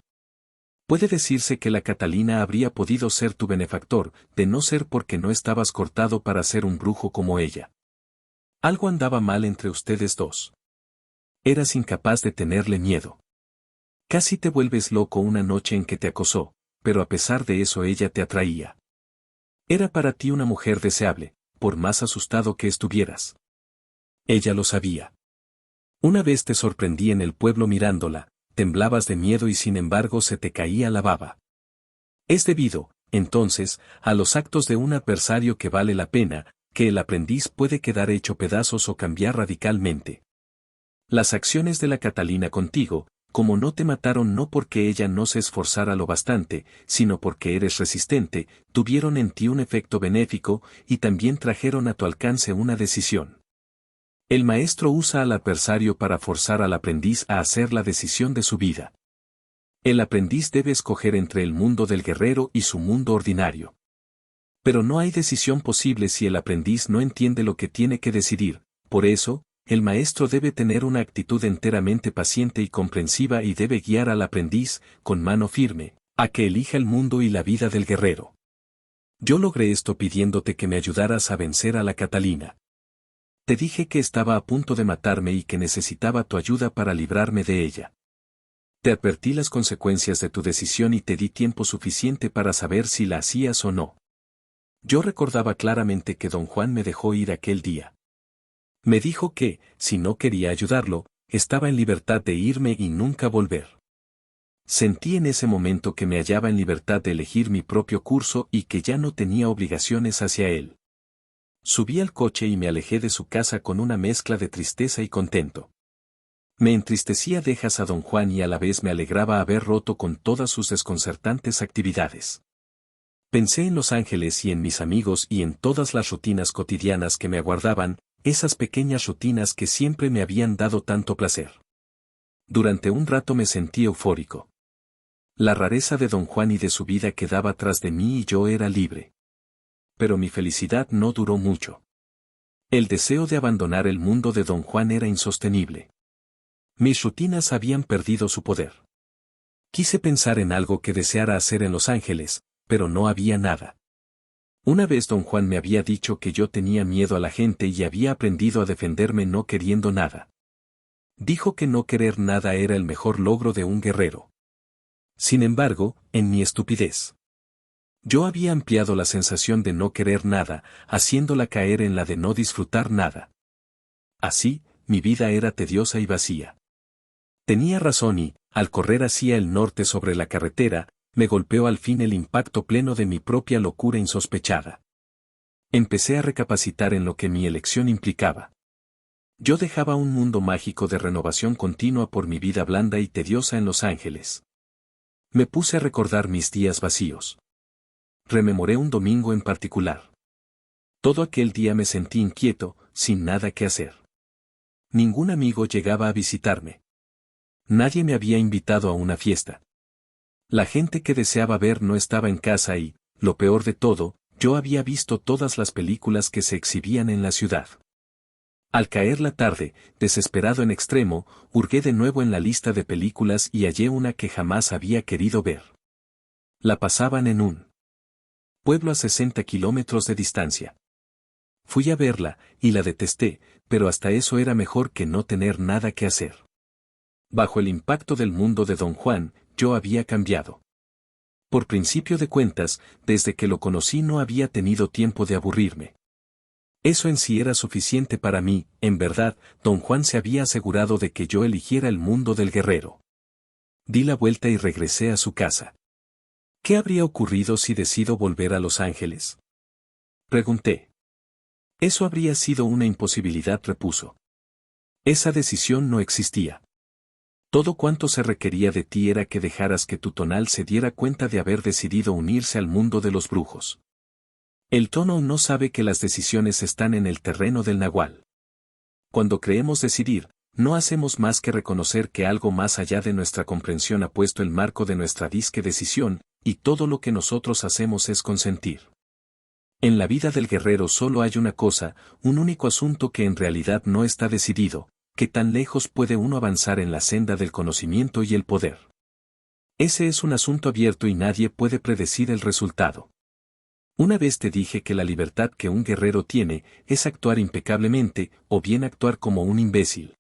Puede decirse que la Catalina habría podido ser tu benefactor, de no ser porque no estabas cortado para ser un brujo como ella. Algo andaba mal entre ustedes dos. Eras incapaz de tenerle miedo. Casi te vuelves loco una noche en que te acosó, pero a pesar de eso ella te atraía. Era para ti una mujer deseable, por más asustado que estuvieras. Ella lo sabía. Una vez te sorprendí en el pueblo mirándola, temblabas de miedo y sin embargo se te caía la baba. Es debido, entonces, a los actos de un adversario que vale la pena, que el aprendiz puede quedar hecho pedazos o cambiar radicalmente. Las acciones de la Catalina contigo, como no te mataron no porque ella no se esforzara lo bastante, sino porque eres resistente, tuvieron en ti un efecto benéfico y también trajeron a tu alcance una decisión. El maestro usa al adversario para forzar al aprendiz a hacer la decisión de su vida. El aprendiz debe escoger entre el mundo del guerrero y su mundo ordinario. Pero no hay decisión posible si el aprendiz no entiende lo que tiene que decidir, por eso, el maestro debe tener una actitud enteramente paciente y comprensiva y debe guiar al aprendiz, con mano firme, a que elija el mundo y la vida del guerrero. Yo logré esto pidiéndote que me ayudaras a vencer a la Catalina. Te dije que estaba a punto de matarme y que necesitaba tu ayuda para librarme de ella. Te advertí las consecuencias de tu decisión y te di tiempo suficiente para saber si la hacías o no. Yo recordaba claramente que don Juan me dejó ir aquel día. Me dijo que, si no quería ayudarlo, estaba en libertad de irme y nunca volver. Sentí en ese momento que me hallaba en libertad de elegir mi propio curso y que ya no tenía obligaciones hacia él. Subí al coche y me alejé de su casa con una mezcla de tristeza y contento. Me entristecía dejas a don Juan y a la vez me alegraba haber roto con todas sus desconcertantes actividades. Pensé en Los Ángeles y en mis amigos y en todas las rutinas cotidianas que me aguardaban, esas pequeñas rutinas que siempre me habían dado tanto placer. Durante un rato me sentí eufórico. La rareza de don Juan y de su vida quedaba tras de mí y yo era libre. Pero mi felicidad no duró mucho. El deseo de abandonar el mundo de don Juan era insostenible. Mis rutinas habían perdido su poder. Quise pensar en algo que deseara hacer en Los Ángeles, pero no había nada. Una vez don Juan me había dicho que yo tenía miedo a la gente y había aprendido a defenderme no queriendo nada. Dijo que no querer nada era el mejor logro de un guerrero. Sin embargo, en mi estupidez, yo había ampliado la sensación de no querer nada, haciéndola caer en la de no disfrutar nada. Así, mi vida era tediosa y vacía. Tenía razón y, al correr hacia el norte sobre la carretera, me golpeó al fin el impacto pleno de mi propia locura insospechada. Empecé a recapacitar en lo que mi elección implicaba. Yo dejaba un mundo mágico de renovación continua por mi vida blanda y tediosa en Los Ángeles. Me puse a recordar mis días vacíos. Rememoré un domingo en particular. Todo aquel día me sentí inquieto, sin nada que hacer. Ningún amigo llegaba a visitarme. Nadie me había invitado a una fiesta. La gente que deseaba ver no estaba en casa y, lo peor de todo, yo había visto todas las películas que se exhibían en la ciudad. Al caer la tarde, desesperado en extremo, hurgué de nuevo en la lista de películas y hallé una que jamás había querido ver. La pasaban en un pueblo a 60 kilómetros de distancia. Fui a verla, y la detesté, pero hasta eso era mejor que no tener nada que hacer. Bajo el impacto del mundo de don Juan, yo había cambiado. Por principio de cuentas, desde que lo conocí no había tenido tiempo de aburrirme. Eso en sí era suficiente para mí, en verdad, don Juan se había asegurado de que yo eligiera el mundo del guerrero. Di la vuelta y regresé a su casa. ¿Qué habría ocurrido si decido volver a Los Ángeles? Pregunté. Eso habría sido una imposibilidad, repuso. Esa decisión no existía. Todo cuanto se requería de ti era que dejaras que tu tonal se diera cuenta de haber decidido unirse al mundo de los brujos. El tono no sabe que las decisiones están en el terreno del nahual. Cuando creemos decidir, no hacemos más que reconocer que algo más allá de nuestra comprensión ha puesto el marco de nuestra disque decisión, y todo lo que nosotros hacemos es consentir. En la vida del guerrero solo hay una cosa, un único asunto que en realidad no está decidido: ¿qué tan lejos puede uno avanzar en la senda del conocimiento y el poder? Ese es un asunto abierto y nadie puede predecir el resultado. Una vez te dije que la libertad que un guerrero tiene es actuar impecablemente, o bien actuar como un imbécil.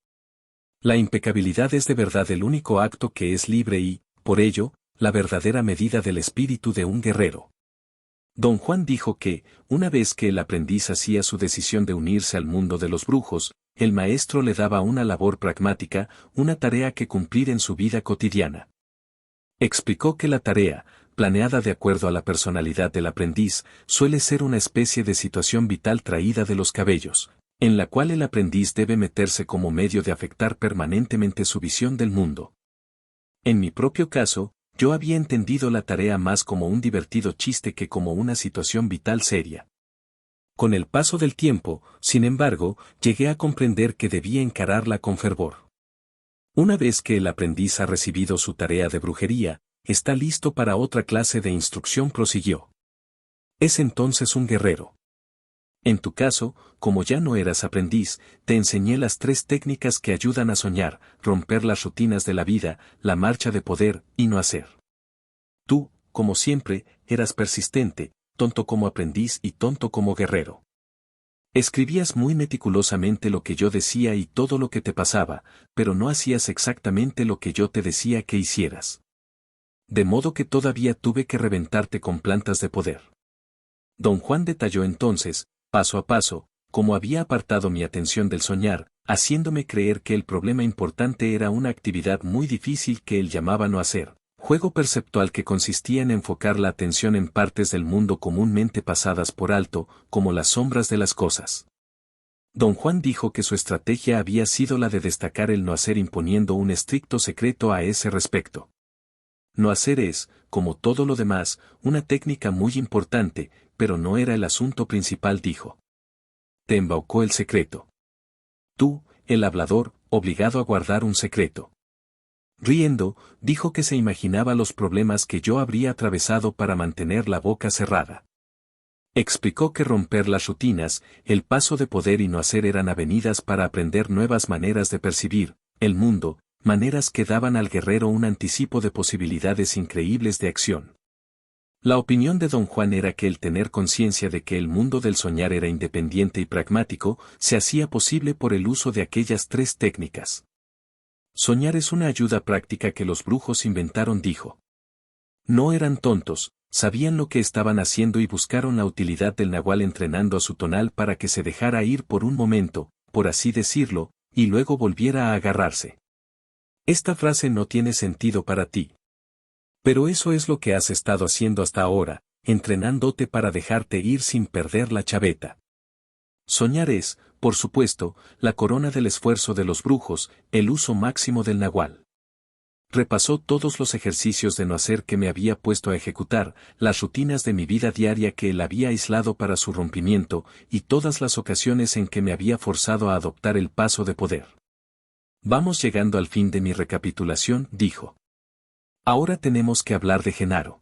La impecabilidad es de verdad el único acto que es libre y, por ello, la verdadera medida del espíritu de un guerrero. Don Juan dijo que, una vez que el aprendiz hacía su decisión de unirse al mundo de los brujos, el maestro le daba una labor pragmática, una tarea que cumplir en su vida cotidiana. Explicó que la tarea, planeada de acuerdo a la personalidad del aprendiz, suele ser una especie de situación vital traída de los cabellos, en la cual el aprendiz debe meterse como medio de afectar permanentemente su visión del mundo. En mi propio caso, yo había entendido la tarea más como un divertido chiste que como una situación vital seria. Con el paso del tiempo, sin embargo, llegué a comprender que debía encararla con fervor. Una vez que el aprendiz ha recibido su tarea de brujería, está listo para otra clase de instrucción, prosiguió. Es entonces un guerrero. En tu caso, como ya no eras aprendiz, te enseñé las 3 técnicas que ayudan a soñar, romper las rutinas de la vida, la marcha de poder, y no hacer. Tú, como siempre, eras persistente, tonto como aprendiz y tonto como guerrero. Escribías muy meticulosamente lo que yo decía y todo lo que te pasaba, pero no hacías exactamente lo que yo te decía que hicieras. De modo que todavía tuve que reventarte con plantas de poder. Don Juan detalló entonces, paso a paso, cómo había apartado mi atención del soñar, haciéndome creer que el problema importante era una actividad muy difícil que él llamaba no hacer, Juego perceptual que consistía en enfocar la atención en partes del mundo comúnmente pasadas por alto, como las sombras de las cosas. Don Juan dijo que su estrategia había sido la de destacar el no hacer imponiendo un estricto secreto a ese respecto. No hacer es, como todo lo demás, una técnica muy importante, pero no era el asunto principal, dijo. Te embaucó el secreto. Tú, el hablador, obligado a guardar un secreto. Riendo, dijo que se imaginaba los problemas que yo habría atravesado para mantener la boca cerrada. Explicó que romper las rutinas, el paso de poder y no hacer eran avenidas para aprender nuevas maneras de percibir el mundo, maneras que daban al guerrero un anticipo de posibilidades increíbles de acción. La opinión de don Juan era que el tener conciencia de que el mundo del soñar era independiente y pragmático, se hacía posible por el uso de aquellas tres técnicas. Soñar es una ayuda práctica que los brujos inventaron, dijo. No eran tontos, sabían lo que estaban haciendo y buscaron la utilidad del nahual entrenando a su tonal para que se dejara ir por un momento, por así decirlo, y luego volviera a agarrarse. Esta frase no tiene sentido para ti. Pero eso es lo que has estado haciendo hasta ahora, entrenándote para dejarte ir sin perder la chaveta. Soñar es, por supuesto, la corona del esfuerzo de los brujos, el uso máximo del nahual. Repasó todos los ejercicios de no hacer que me había puesto a ejecutar, las rutinas de mi vida diaria que él había aislado para su rompimiento, y todas las ocasiones en que me había forzado a adoptar el paso de poder. Vamos llegando al fin de mi recapitulación, dijo. Ahora tenemos que hablar de Genaro.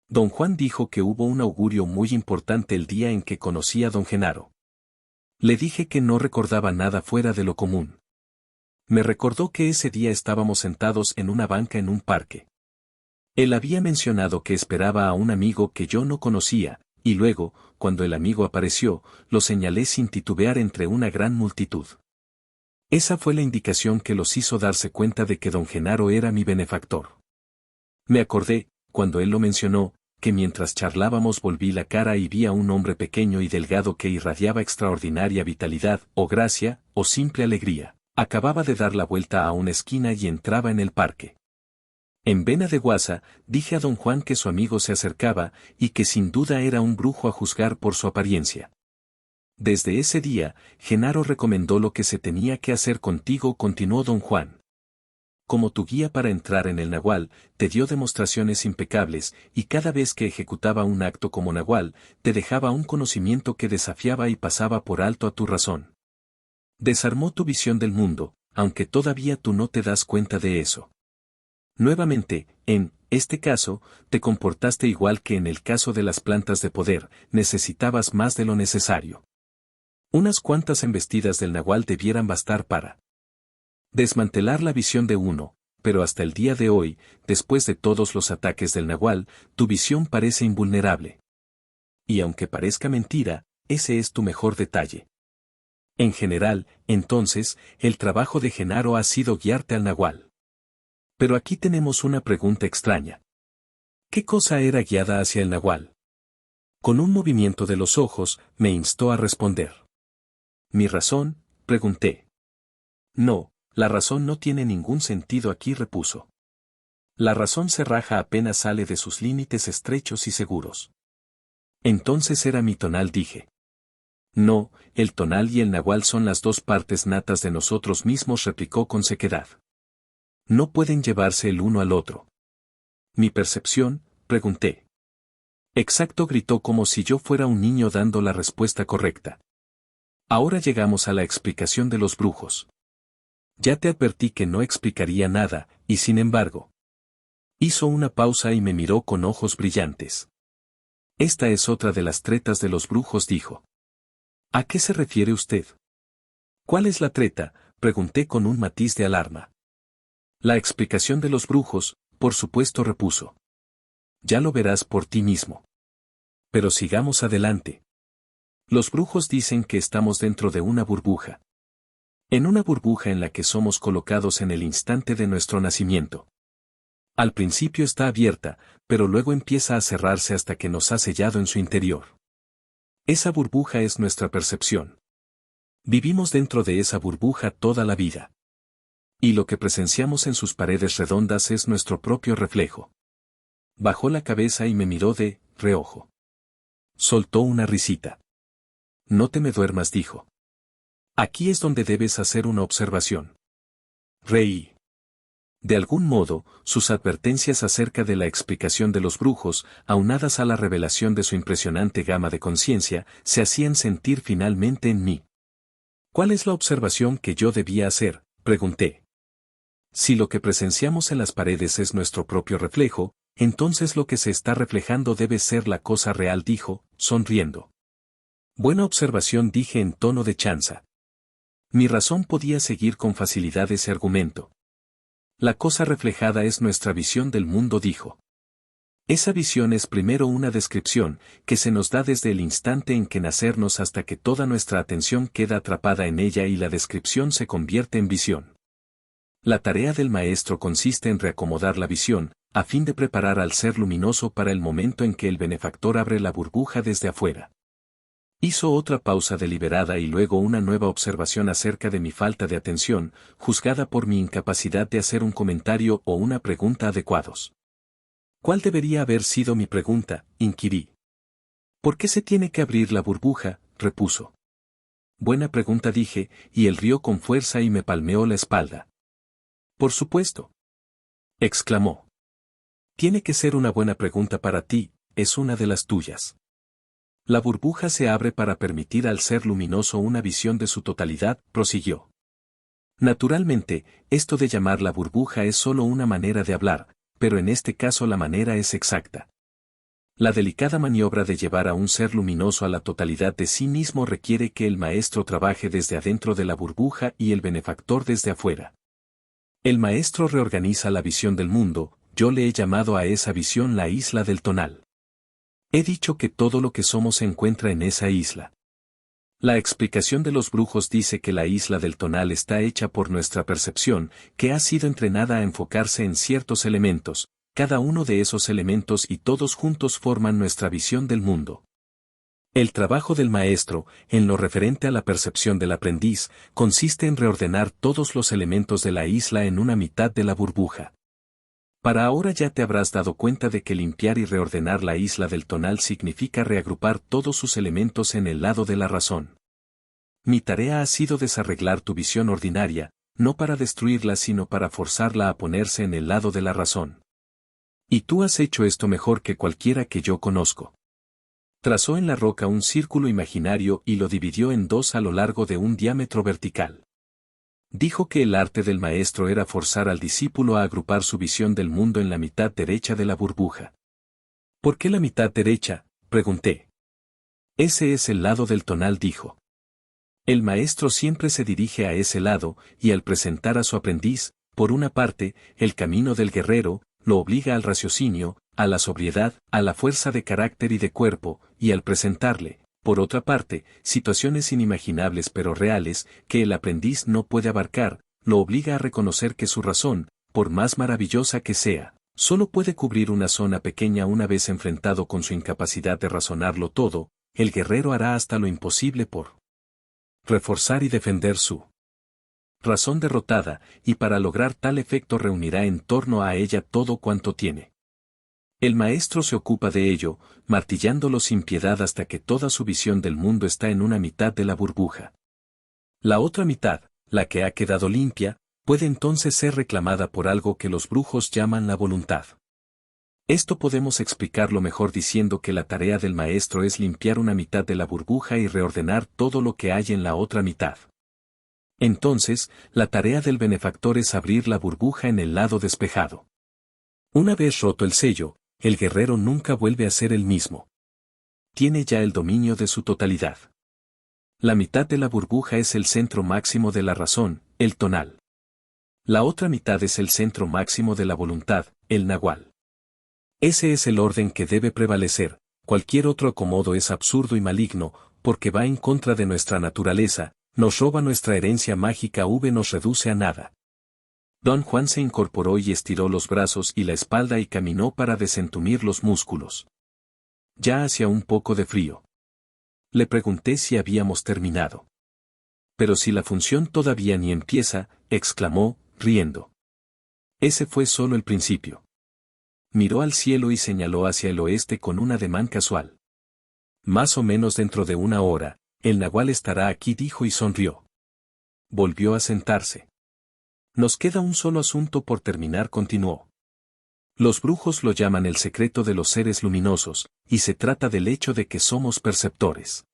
Don Juan dijo que hubo un augurio muy importante el día en que conocí a don Genaro. Le dije que no recordaba nada fuera de lo común. Me recordó que ese día estábamos sentados en una banca en un parque. Él había mencionado que esperaba a un amigo que yo no conocía, y luego, cuando el amigo apareció, lo señalé sin titubear entre una gran multitud. Esa fue la indicación que los hizo darse cuenta de que don Genaro era mi benefactor. Me acordé, cuando él lo mencionó, que mientras charlábamos volví la cara y vi a un hombre pequeño y delgado que irradiaba extraordinaria vitalidad, o gracia, o simple alegría. Acababa de dar la vuelta a una esquina y entraba en el parque. En vena de guasa, dije a don Juan que su amigo se acercaba, y que sin duda era un brujo a juzgar por su apariencia. Desde ese día, Genaro recomendó lo que se tenía que hacer contigo, continuó don Juan. Como tu guía para entrar en el nahual, te dio demostraciones impecables, y cada vez que ejecutaba un acto como nahual, te dejaba un conocimiento que desafiaba y pasaba por alto a tu razón. Desarmó tu visión del mundo, aunque todavía tú no te das cuenta de eso. Nuevamente, en este caso, te comportaste igual que en el caso de las plantas de poder, necesitabas más de lo necesario. Unas cuantas embestidas del nahual debieran bastar para desmantelar la visión de uno, pero hasta el día de hoy, después de todos los ataques del nahual, tu visión parece invulnerable. Y aunque parezca mentira, ese es tu mejor detalle. En general, entonces, el trabajo de Genaro ha sido guiarte al nahual. Pero aquí tenemos una pregunta extraña. ¿Qué cosa era guiada hacia el nahual? Con un movimiento de los ojos, me instó a responder. ¿Mi razón?, pregunté. No, la razón no tiene ningún sentido aquí, repuso. La razón se raja apenas sale de sus límites estrechos y seguros. Entonces era mi tonal, dije. No, el tonal y el nahual son las dos partes natas de nosotros mismos, replicó con sequedad. No pueden llevarse el uno al otro. ¿Mi percepción?, pregunté. Exacto, gritó como si yo fuera un niño dando la respuesta correcta. Ahora llegamos a la explicación de los brujos. Ya te advertí que no explicaría nada, y sin embargo. Hizo una pausa y me miró con ojos brillantes. Esta es otra de las tretas de los brujos, dijo. ¿A qué se refiere usted? ¿Cuál es la treta?, pregunté con un matiz de alarma. La explicación de los brujos, por supuesto, repuso. Ya lo verás por ti mismo. Pero sigamos adelante. Los brujos dicen que estamos dentro de una burbuja. En una burbuja en la que somos colocados en el instante de nuestro nacimiento. Al principio está abierta, pero luego empieza a cerrarse hasta que nos ha sellado en su interior. Esa burbuja es nuestra percepción. Vivimos dentro de esa burbuja toda la vida. Y lo que presenciamos en sus paredes redondas es nuestro propio reflejo. Bajó la cabeza y me miró de reojo. Soltó una risita. No te me duermas, dijo. Aquí es donde debes hacer una observación. Reí. De algún modo, sus advertencias acerca de la explicación de los brujos, aunadas a la revelación de su impresionante gama de conciencia, se hacían sentir finalmente en mí. ¿Cuál es la observación que yo debía hacer?, pregunté. Si lo que presenciamos en las paredes es nuestro propio reflejo, entonces lo que se está reflejando debe ser la cosa real, dijo, sonriendo. Buena observación, dije en tono de chanza. Mi razón podía seguir con facilidad ese argumento. La cosa reflejada es nuestra visión del mundo, dijo. Esa visión es primero una descripción, que se nos da desde el instante en que nacernos hasta que toda nuestra atención queda atrapada en ella y la descripción se convierte en visión. La tarea del maestro consiste en reacomodar la visión, a fin de preparar al ser luminoso para el momento en que el benefactor abre la burbuja desde afuera. Hizo otra pausa deliberada y luego una nueva observación acerca de mi falta de atención, juzgada por mi incapacidad de hacer un comentario o una pregunta adecuados. ¿Cuál debería haber sido mi pregunta?, inquirí. ¿Por qué se tiene que abrir la burbuja?, repuso. Buena pregunta, dije, y él rió con fuerza y me palmeó la espalda. Por supuesto, exclamó. Tiene que ser una buena pregunta para ti, es una de las tuyas. La burbuja se abre para permitir al ser luminoso una visión de su totalidad, prosiguió. Naturalmente, esto de llamar la burbuja es solo una manera de hablar, pero en este caso la manera es exacta. La delicada maniobra de llevar a un ser luminoso a la totalidad de sí mismo requiere que el maestro trabaje desde adentro de la burbuja y el benefactor desde afuera. El maestro reorganiza la visión del mundo, yo le he llamado a esa visión la isla del tonal. He dicho que todo lo que somos se encuentra en esa isla. La explicación de los brujos dice que la isla del tonal está hecha por nuestra percepción, que ha sido entrenada a enfocarse en ciertos elementos, cada uno de esos elementos y todos juntos forman nuestra visión del mundo. El trabajo del maestro, en lo referente a la percepción del aprendiz, consiste en reordenar todos los elementos de la isla en una mitad de la burbuja. Para ahora ya te habrás dado cuenta de que limpiar y reordenar la isla del tonal significa reagrupar todos sus elementos en el lado de la razón. Mi tarea ha sido desarreglar tu visión ordinaria, no para destruirla sino para forzarla a ponerse en el lado de la razón. Y tú has hecho esto mejor que cualquiera que yo conozco. Trazó en la roca un círculo imaginario y lo dividió en dos a lo largo de un diámetro vertical. Dijo que el arte del maestro era forzar al discípulo a agrupar su visión del mundo en la mitad derecha de la burbuja. ¿Por qué la mitad derecha?, pregunté. Ese es el lado del tonal, dijo. El maestro siempre se dirige a ese lado, y al presentar a su aprendiz, por una parte, el camino del guerrero, lo obliga al raciocinio, a la sobriedad, a la fuerza de carácter y de cuerpo, y al presentarle, por otra parte, situaciones inimaginables pero reales, que el aprendiz no puede abarcar, lo obliga a reconocer que su razón, por más maravillosa que sea, solo puede cubrir una zona pequeña. Una vez enfrentado con su incapacidad de razonarlo todo, el guerrero hará hasta lo imposible por reforzar y defender su razón derrotada, y para lograr tal efecto reunirá en torno a ella todo cuanto tiene. El maestro se ocupa de ello, martillándolo sin piedad hasta que toda su visión del mundo está en una mitad de la burbuja. La otra mitad, la que ha quedado limpia, puede entonces ser reclamada por algo que los brujos llaman la voluntad. Esto podemos explicarlo mejor diciendo que la tarea del maestro es limpiar una mitad de la burbuja y reordenar todo lo que hay en la otra mitad. Entonces, la tarea del benefactor es abrir la burbuja en el lado despejado. Una vez roto el sello, el guerrero nunca vuelve a ser el mismo. Tiene ya el dominio de su totalidad. La mitad de la burbuja es el centro máximo de la razón, el tonal. La otra mitad es el centro máximo de la voluntad, el nahual. Ese es el orden que debe prevalecer. Cualquier otro acomodo es absurdo y maligno, porque va en contra de nuestra naturaleza, nos roba nuestra herencia mágica, nos reduce a nada. Don Juan se incorporó y estiró los brazos y la espalda y caminó para desentumir los músculos. Ya hacía un poco de frío. Le pregunté si habíamos terminado. Pero si la función todavía ni empieza, exclamó, riendo. Ese fue solo el principio. Miró al cielo y señaló hacia el oeste con un ademán casual. Más o menos dentro de una hora, el nahual estará aquí, dijo y sonrió. Volvió a sentarse. Nos queda un solo asunto por terminar, continuó. Los brujos lo llaman el secreto de los seres luminosos, y se trata del hecho de que somos perceptores.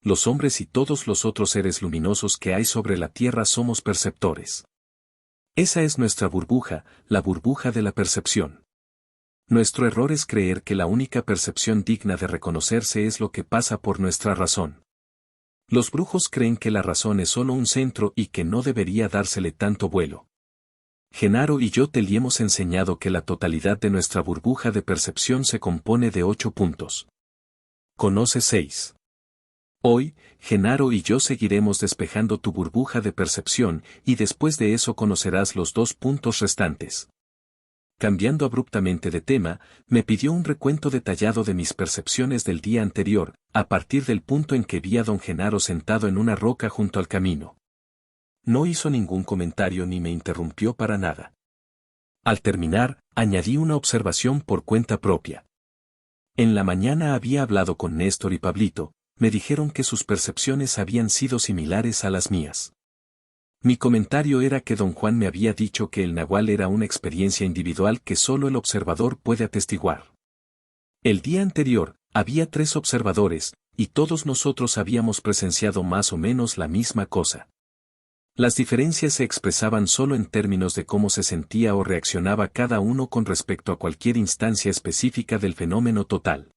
Los hombres y todos los otros seres luminosos que hay sobre la tierra somos perceptores. Esa es nuestra burbuja, la burbuja de la percepción. Nuestro error es creer que la única percepción digna de reconocerse es lo que pasa por nuestra razón. Los brujos creen que la razón es solo un centro y que no debería dársele tanto vuelo. Genaro y yo te le hemos enseñado que la totalidad de nuestra burbuja de percepción se compone de 8 puntos. Conoce 6. Hoy, Genaro y yo seguiremos despejando tu burbuja de percepción y después de eso conocerás los 2 puntos restantes. Cambiando abruptamente de tema, me pidió un recuento detallado de mis percepciones del día anterior, a partir del punto en que vi a don Genaro sentado en una roca junto al camino. No hizo ningún comentario ni me interrumpió para nada. Al terminar, añadí una observación por cuenta propia. En la mañana había hablado con Néstor y Pablito, me dijeron que sus percepciones habían sido similares a las mías. Mi comentario era que don Juan me había dicho que el nahual era una experiencia individual que solo el observador puede atestiguar. El día anterior, había 3 observadores, y todos nosotros habíamos presenciado más o menos la misma cosa. Las diferencias se expresaban solo en términos de cómo se sentía o reaccionaba cada uno con respecto a cualquier instancia específica del fenómeno total.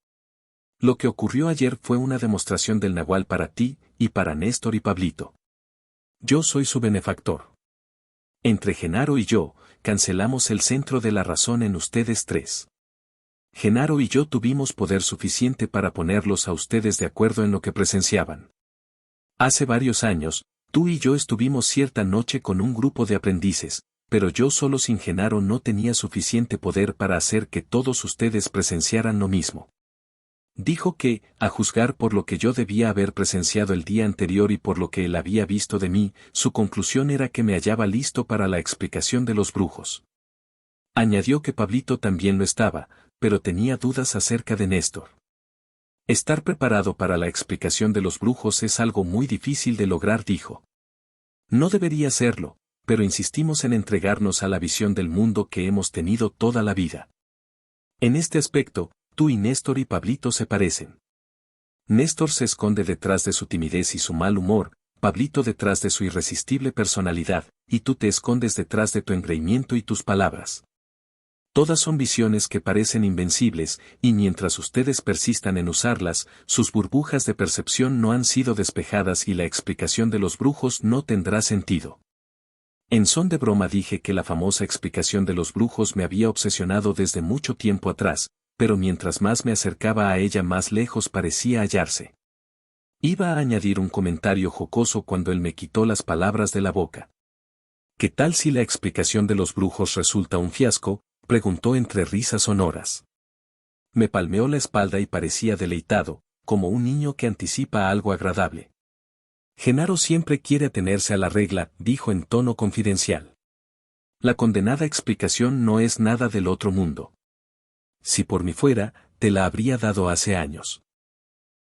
Lo que ocurrió ayer fue una demostración del nahual para ti, y para Néstor y Pablito. Yo soy su benefactor. Entre Genaro y yo, cancelamos el centro de la razón en ustedes 3. Genaro y yo tuvimos poder suficiente para ponerlos a ustedes de acuerdo en lo que presenciaban. Hace varios años, tú y yo estuvimos cierta noche con un grupo de aprendices, pero yo solo sin Genaro no tenía suficiente poder para hacer que todos ustedes presenciaran lo mismo. Dijo que, a juzgar por lo que yo debía haber presenciado el día anterior y por lo que él había visto de mí, su conclusión era que me hallaba listo para la explicación de los brujos. Añadió que Pablito también lo estaba, pero tenía dudas acerca de Néstor. Estar preparado para la explicación de los brujos es algo muy difícil de lograr, dijo. No debería serlo, pero insistimos en entregarnos a la visión del mundo que hemos tenido toda la vida. En este aspecto, tú y Néstor y Pablito se parecen. Néstor se esconde detrás de su timidez y su mal humor, Pablito detrás de su irresistible personalidad, y tú te escondes detrás de tu engreimiento y tus palabras. Todas son visiones que parecen invencibles, y mientras ustedes persistan en usarlas, sus burbujas de percepción no han sido despejadas y la explicación de los brujos no tendrá sentido. En son de broma dije que la famosa explicación de los brujos me había obsesionado desde mucho tiempo atrás, pero mientras más me acercaba a ella más lejos parecía hallarse. Iba a añadir un comentario jocoso cuando él me quitó las palabras de la boca. ¿Qué tal si la explicación de los brujos resulta un fiasco?, preguntó entre risas sonoras. Me palmeó la espalda y parecía deleitado, como un niño que anticipa algo agradable. Genaro siempre quiere atenerse a la regla, dijo en tono confidencial. La condenada explicación no es nada del otro mundo. Si por mí fuera, te la habría dado hace años.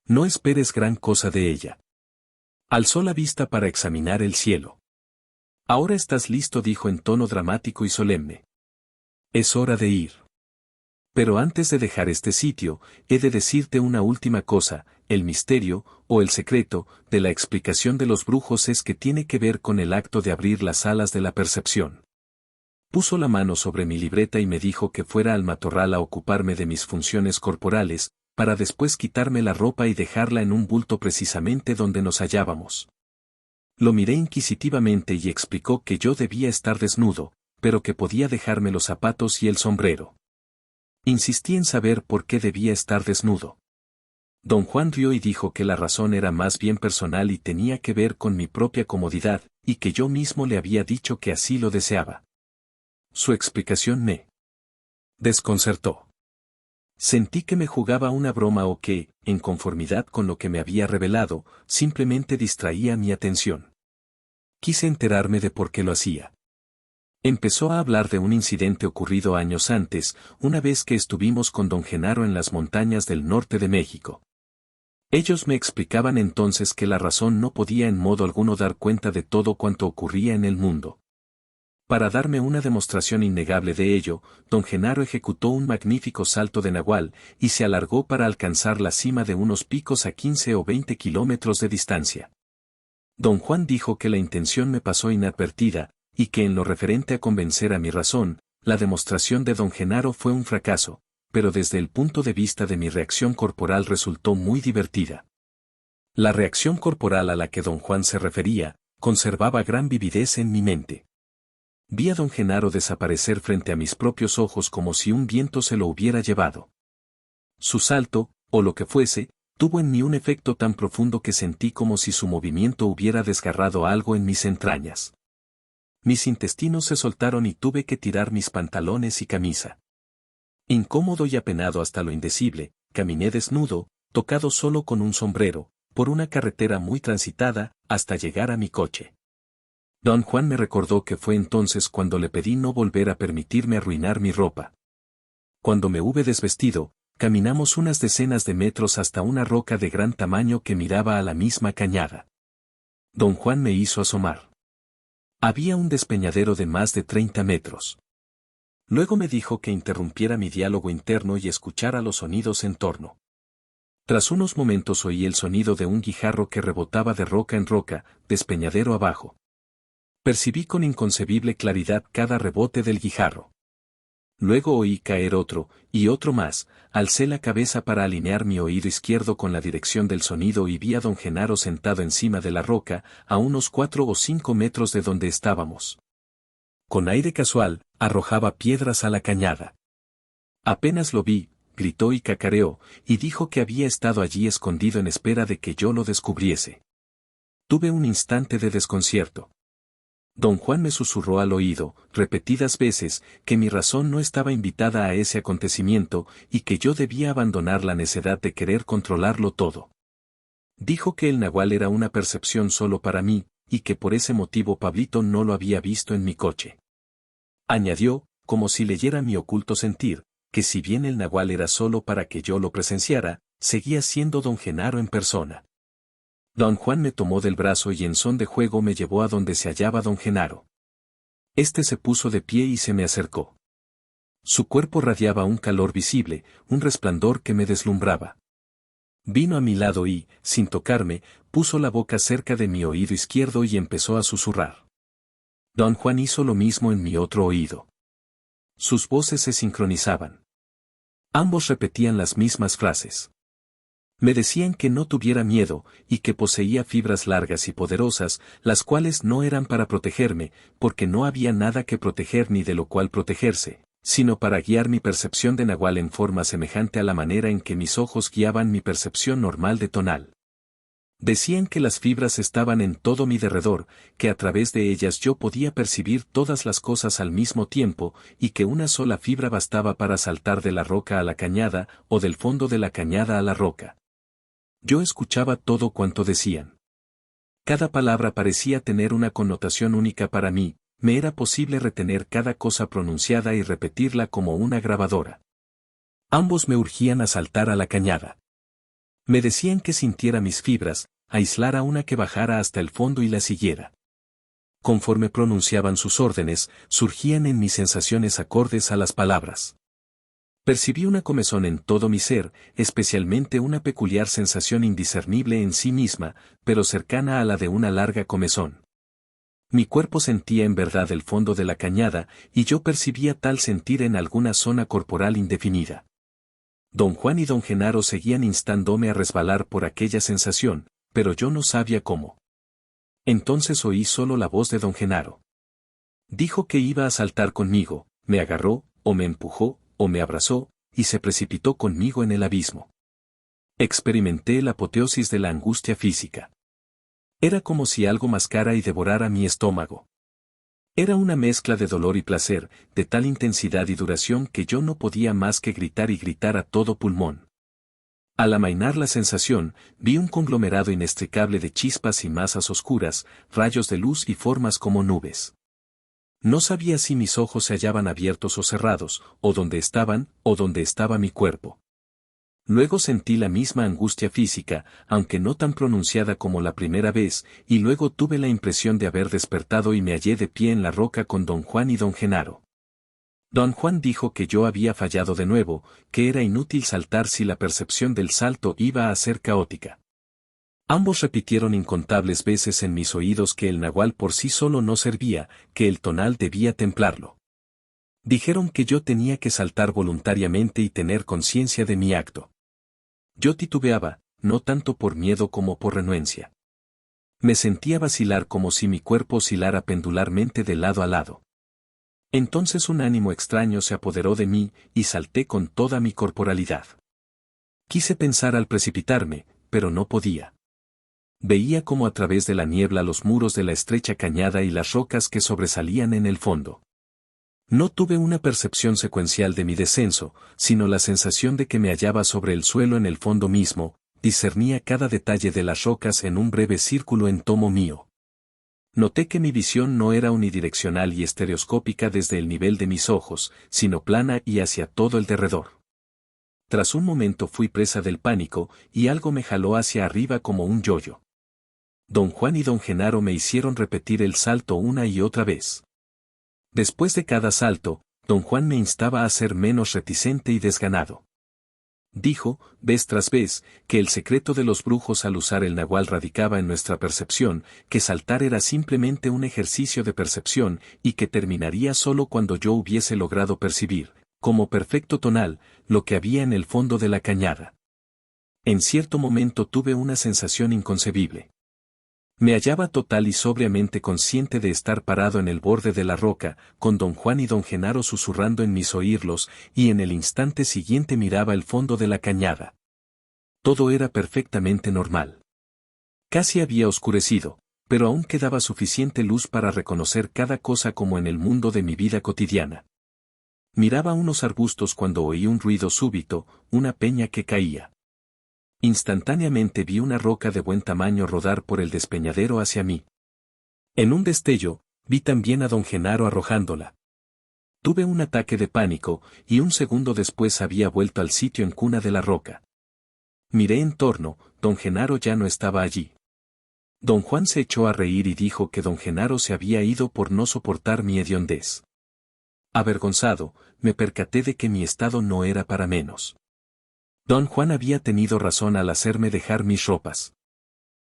No esperes gran cosa de ella. Alzó la vista para examinar el cielo. Ahora estás listo, dijo en tono dramático y solemne. Es hora de ir. Pero antes de dejar este sitio, he de decirte una última cosa, el misterio, o el secreto, de la explicación de los brujos es que tiene que ver con el acto de abrir las alas de la percepción. Puso la mano sobre mi libreta y me dijo que fuera al matorral a ocuparme de mis funciones corporales, para después quitarme la ropa y dejarla en un bulto precisamente donde nos hallábamos. Lo miré inquisitivamente y explicó que yo debía estar desnudo, pero que podía dejarme los zapatos y el sombrero. Insistí en saber por qué debía estar desnudo. Don Juan rió y dijo que la razón era más bien personal y tenía que ver con mi propia comodidad, y que yo mismo le había dicho que así lo deseaba. Su explicación me desconcertó. Sentí que me jugaba una broma o que, en conformidad con lo que me había revelado, simplemente distraía mi atención. Quise enterarme de por qué lo hacía. Empezó a hablar de un incidente ocurrido años antes, una vez que estuvimos con don Genaro en las montañas del norte de México. Ellos me explicaban entonces que la razón no podía en modo alguno dar cuenta de todo cuanto ocurría en el mundo. Para darme una demostración innegable de ello, don Genaro ejecutó un magnífico salto de nahual, y se alargó para alcanzar la cima de unos picos a 15 o 20 kilómetros de distancia. Don Juan dijo que la intención me pasó inadvertida, y que en lo referente a convencer a mi razón, la demostración de don Genaro fue un fracaso, pero desde el punto de vista de mi reacción corporal resultó muy divertida. La reacción corporal a la que don Juan se refería, conservaba gran vividez en mi mente. Vi a don Genaro desaparecer frente a mis propios ojos como si un viento se lo hubiera llevado. Su salto, o lo que fuese, tuvo en mí un efecto tan profundo que sentí como si su movimiento hubiera desgarrado algo en mis entrañas. Mis intestinos se soltaron y tuve que tirar mis pantalones y camisa. Incómodo y apenado hasta lo indecible, caminé desnudo, tocado solo con un sombrero, por una carretera muy transitada, hasta llegar a mi coche. Don Juan me recordó que fue entonces cuando le pedí no volver a permitirme arruinar mi ropa. Cuando me hube desvestido, caminamos unas decenas de metros hasta una roca de gran tamaño que miraba a la misma cañada. Don Juan me hizo asomar. Había un despeñadero de más de 30 metros. Luego me dijo que interrumpiera mi diálogo interno y escuchara los sonidos en torno. Tras unos momentos oí el sonido de un guijarro que rebotaba de roca en roca, despeñadero abajo. Percibí con inconcebible claridad cada rebote del guijarro. Luego oí caer otro, y otro más, alcé la cabeza para alinear mi oído izquierdo con la dirección del sonido y vi a don Genaro sentado encima de la roca, a unos 4 o 5 metros de donde estábamos. Con aire casual, arrojaba piedras a la cañada. Apenas lo vi, gritó y cacareó, y dijo que había estado allí escondido en espera de que yo lo descubriese. Tuve un instante de desconcierto. Don Juan me susurró al oído, repetidas veces, que mi razón no estaba invitada a ese acontecimiento, y que yo debía abandonar la necedad de querer controlarlo todo. Dijo que el nahual era una percepción solo para mí, y que por ese motivo Pablito no lo había visto en mi coche. Añadió, como si leyera mi oculto sentir, que si bien el nahual era solo para que yo lo presenciara, seguía siendo don Genaro en persona. Don Juan me tomó del brazo y en son de juego me llevó a donde se hallaba don Genaro. Este se puso de pie y se me acercó. Su cuerpo radiaba un calor visible, un resplandor que me deslumbraba. Vino a mi lado y, sin tocarme, puso la boca cerca de mi oído izquierdo y empezó a susurrar. Don Juan hizo lo mismo en mi otro oído. Sus voces se sincronizaban. Ambos repetían las mismas frases. Me decían que no tuviera miedo, y que poseía fibras largas y poderosas, las cuales no eran para protegerme, porque no había nada que proteger ni de lo cual protegerse, sino para guiar mi percepción de nahual en forma semejante a la manera en que mis ojos guiaban mi percepción normal de tonal. Decían que las fibras estaban en todo mi derredor, que a través de ellas yo podía percibir todas las cosas al mismo tiempo, y que una sola fibra bastaba para saltar de la roca a la cañada, o del fondo de la cañada a la roca. Yo escuchaba todo cuanto decían. Cada palabra parecía tener una connotación única para mí, me era posible retener cada cosa pronunciada y repetirla como una grabadora. Ambos me urgían a saltar a la cañada. Me decían que sintiera mis fibras, aislara una que bajara hasta el fondo y la siguiera. Conforme pronunciaban sus órdenes, surgían en mis sensaciones acordes a las palabras. Percibí una comezón en todo mi ser, especialmente una peculiar sensación indiscernible en sí misma, pero cercana a la de una larga comezón. Mi cuerpo sentía en verdad el fondo de la cañada, y yo percibía tal sentir en alguna zona corporal indefinida. Don Juan y don Genaro seguían instándome a resbalar por aquella sensación, pero yo no sabía cómo. Entonces oí solo la voz de don Genaro. Dijo que iba a saltar conmigo, me agarró, o me empujó, o me abrazó, y se precipitó conmigo en el abismo. Experimenté la apoteosis de la angustia física. Era como si algo mascara y devorara mi estómago. Era una mezcla de dolor y placer, de tal intensidad y duración que yo no podía más que gritar y gritar a todo pulmón. Al amainar la sensación, vi un conglomerado inextricable de chispas y masas oscuras, rayos de luz y formas como nubes. No sabía si mis ojos se hallaban abiertos o cerrados, o dónde estaban, o dónde estaba mi cuerpo. Luego sentí la misma angustia física, aunque no tan pronunciada como la primera vez, y luego tuve la impresión de haber despertado y me hallé de pie en la roca con don Juan y don Genaro. Don Juan dijo que yo había fallado de nuevo, que era inútil saltar si la percepción del salto iba a ser caótica. Ambos repitieron incontables veces en mis oídos que el nahual por sí solo no servía, que el tonal debía templarlo. Dijeron que yo tenía que saltar voluntariamente y tener conciencia de mi acto. Yo titubeaba, no tanto por miedo como por renuencia. Me sentía vacilar como si mi cuerpo oscilara pendularmente de lado a lado. Entonces un ánimo extraño se apoderó de mí, y salté con toda mi corporalidad. Quise pensar al precipitarme, pero no podía. Veía como a través de la niebla los muros de la estrecha cañada y las rocas que sobresalían en el fondo. No tuve una percepción secuencial de mi descenso, sino la sensación de que me hallaba sobre el suelo en el fondo mismo, discernía cada detalle de las rocas en un breve círculo en tomo mío. Noté que mi visión no era unidireccional y estereoscópica desde el nivel de mis ojos, sino plana y hacia todo el derredor. Tras un momento fui presa del pánico, y algo me jaló hacia arriba como un yoyo. Don Juan y don Genaro me hicieron repetir el salto una y otra vez. Después de cada salto, don Juan me instaba a ser menos reticente y desganado. Dijo, vez tras vez, que el secreto de los brujos al usar el nahual radicaba en nuestra percepción, que saltar era simplemente un ejercicio de percepción, y que terminaría solo cuando yo hubiese logrado percibir, como perfecto tonal, lo que había en el fondo de la cañada. En cierto momento tuve una sensación inconcebible. Me hallaba total y sobriamente consciente de estar parado en el borde de la roca, con don Juan y don Genaro susurrando en mis oídos, y en el instante siguiente miraba el fondo de la cañada. Todo era perfectamente normal. Casi había oscurecido, pero aún quedaba suficiente luz para reconocer cada cosa como en el mundo de mi vida cotidiana. Miraba unos arbustos cuando oí un ruido súbito, una peña que caía. Instantáneamente vi una roca de buen tamaño rodar por el despeñadero hacia mí. En un destello, vi también a don Genaro arrojándola. Tuve un ataque de pánico, y un segundo después había vuelto al sitio en cuna de la roca. Miré en torno, don Genaro ya no estaba allí. Don Juan se echó a reír y dijo que don Genaro se había ido por no soportar mi hediondez. Avergonzado, me percaté de que mi estado no era para menos. Don Juan había tenido razón al hacerme dejar mis ropas.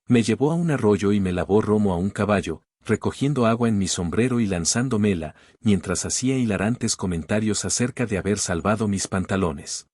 Me llevó a un arroyo y me lavó romo a un caballo, recogiendo agua en mi sombrero y lanzándomela, mientras hacía hilarantes comentarios acerca de haber salvado mis pantalones.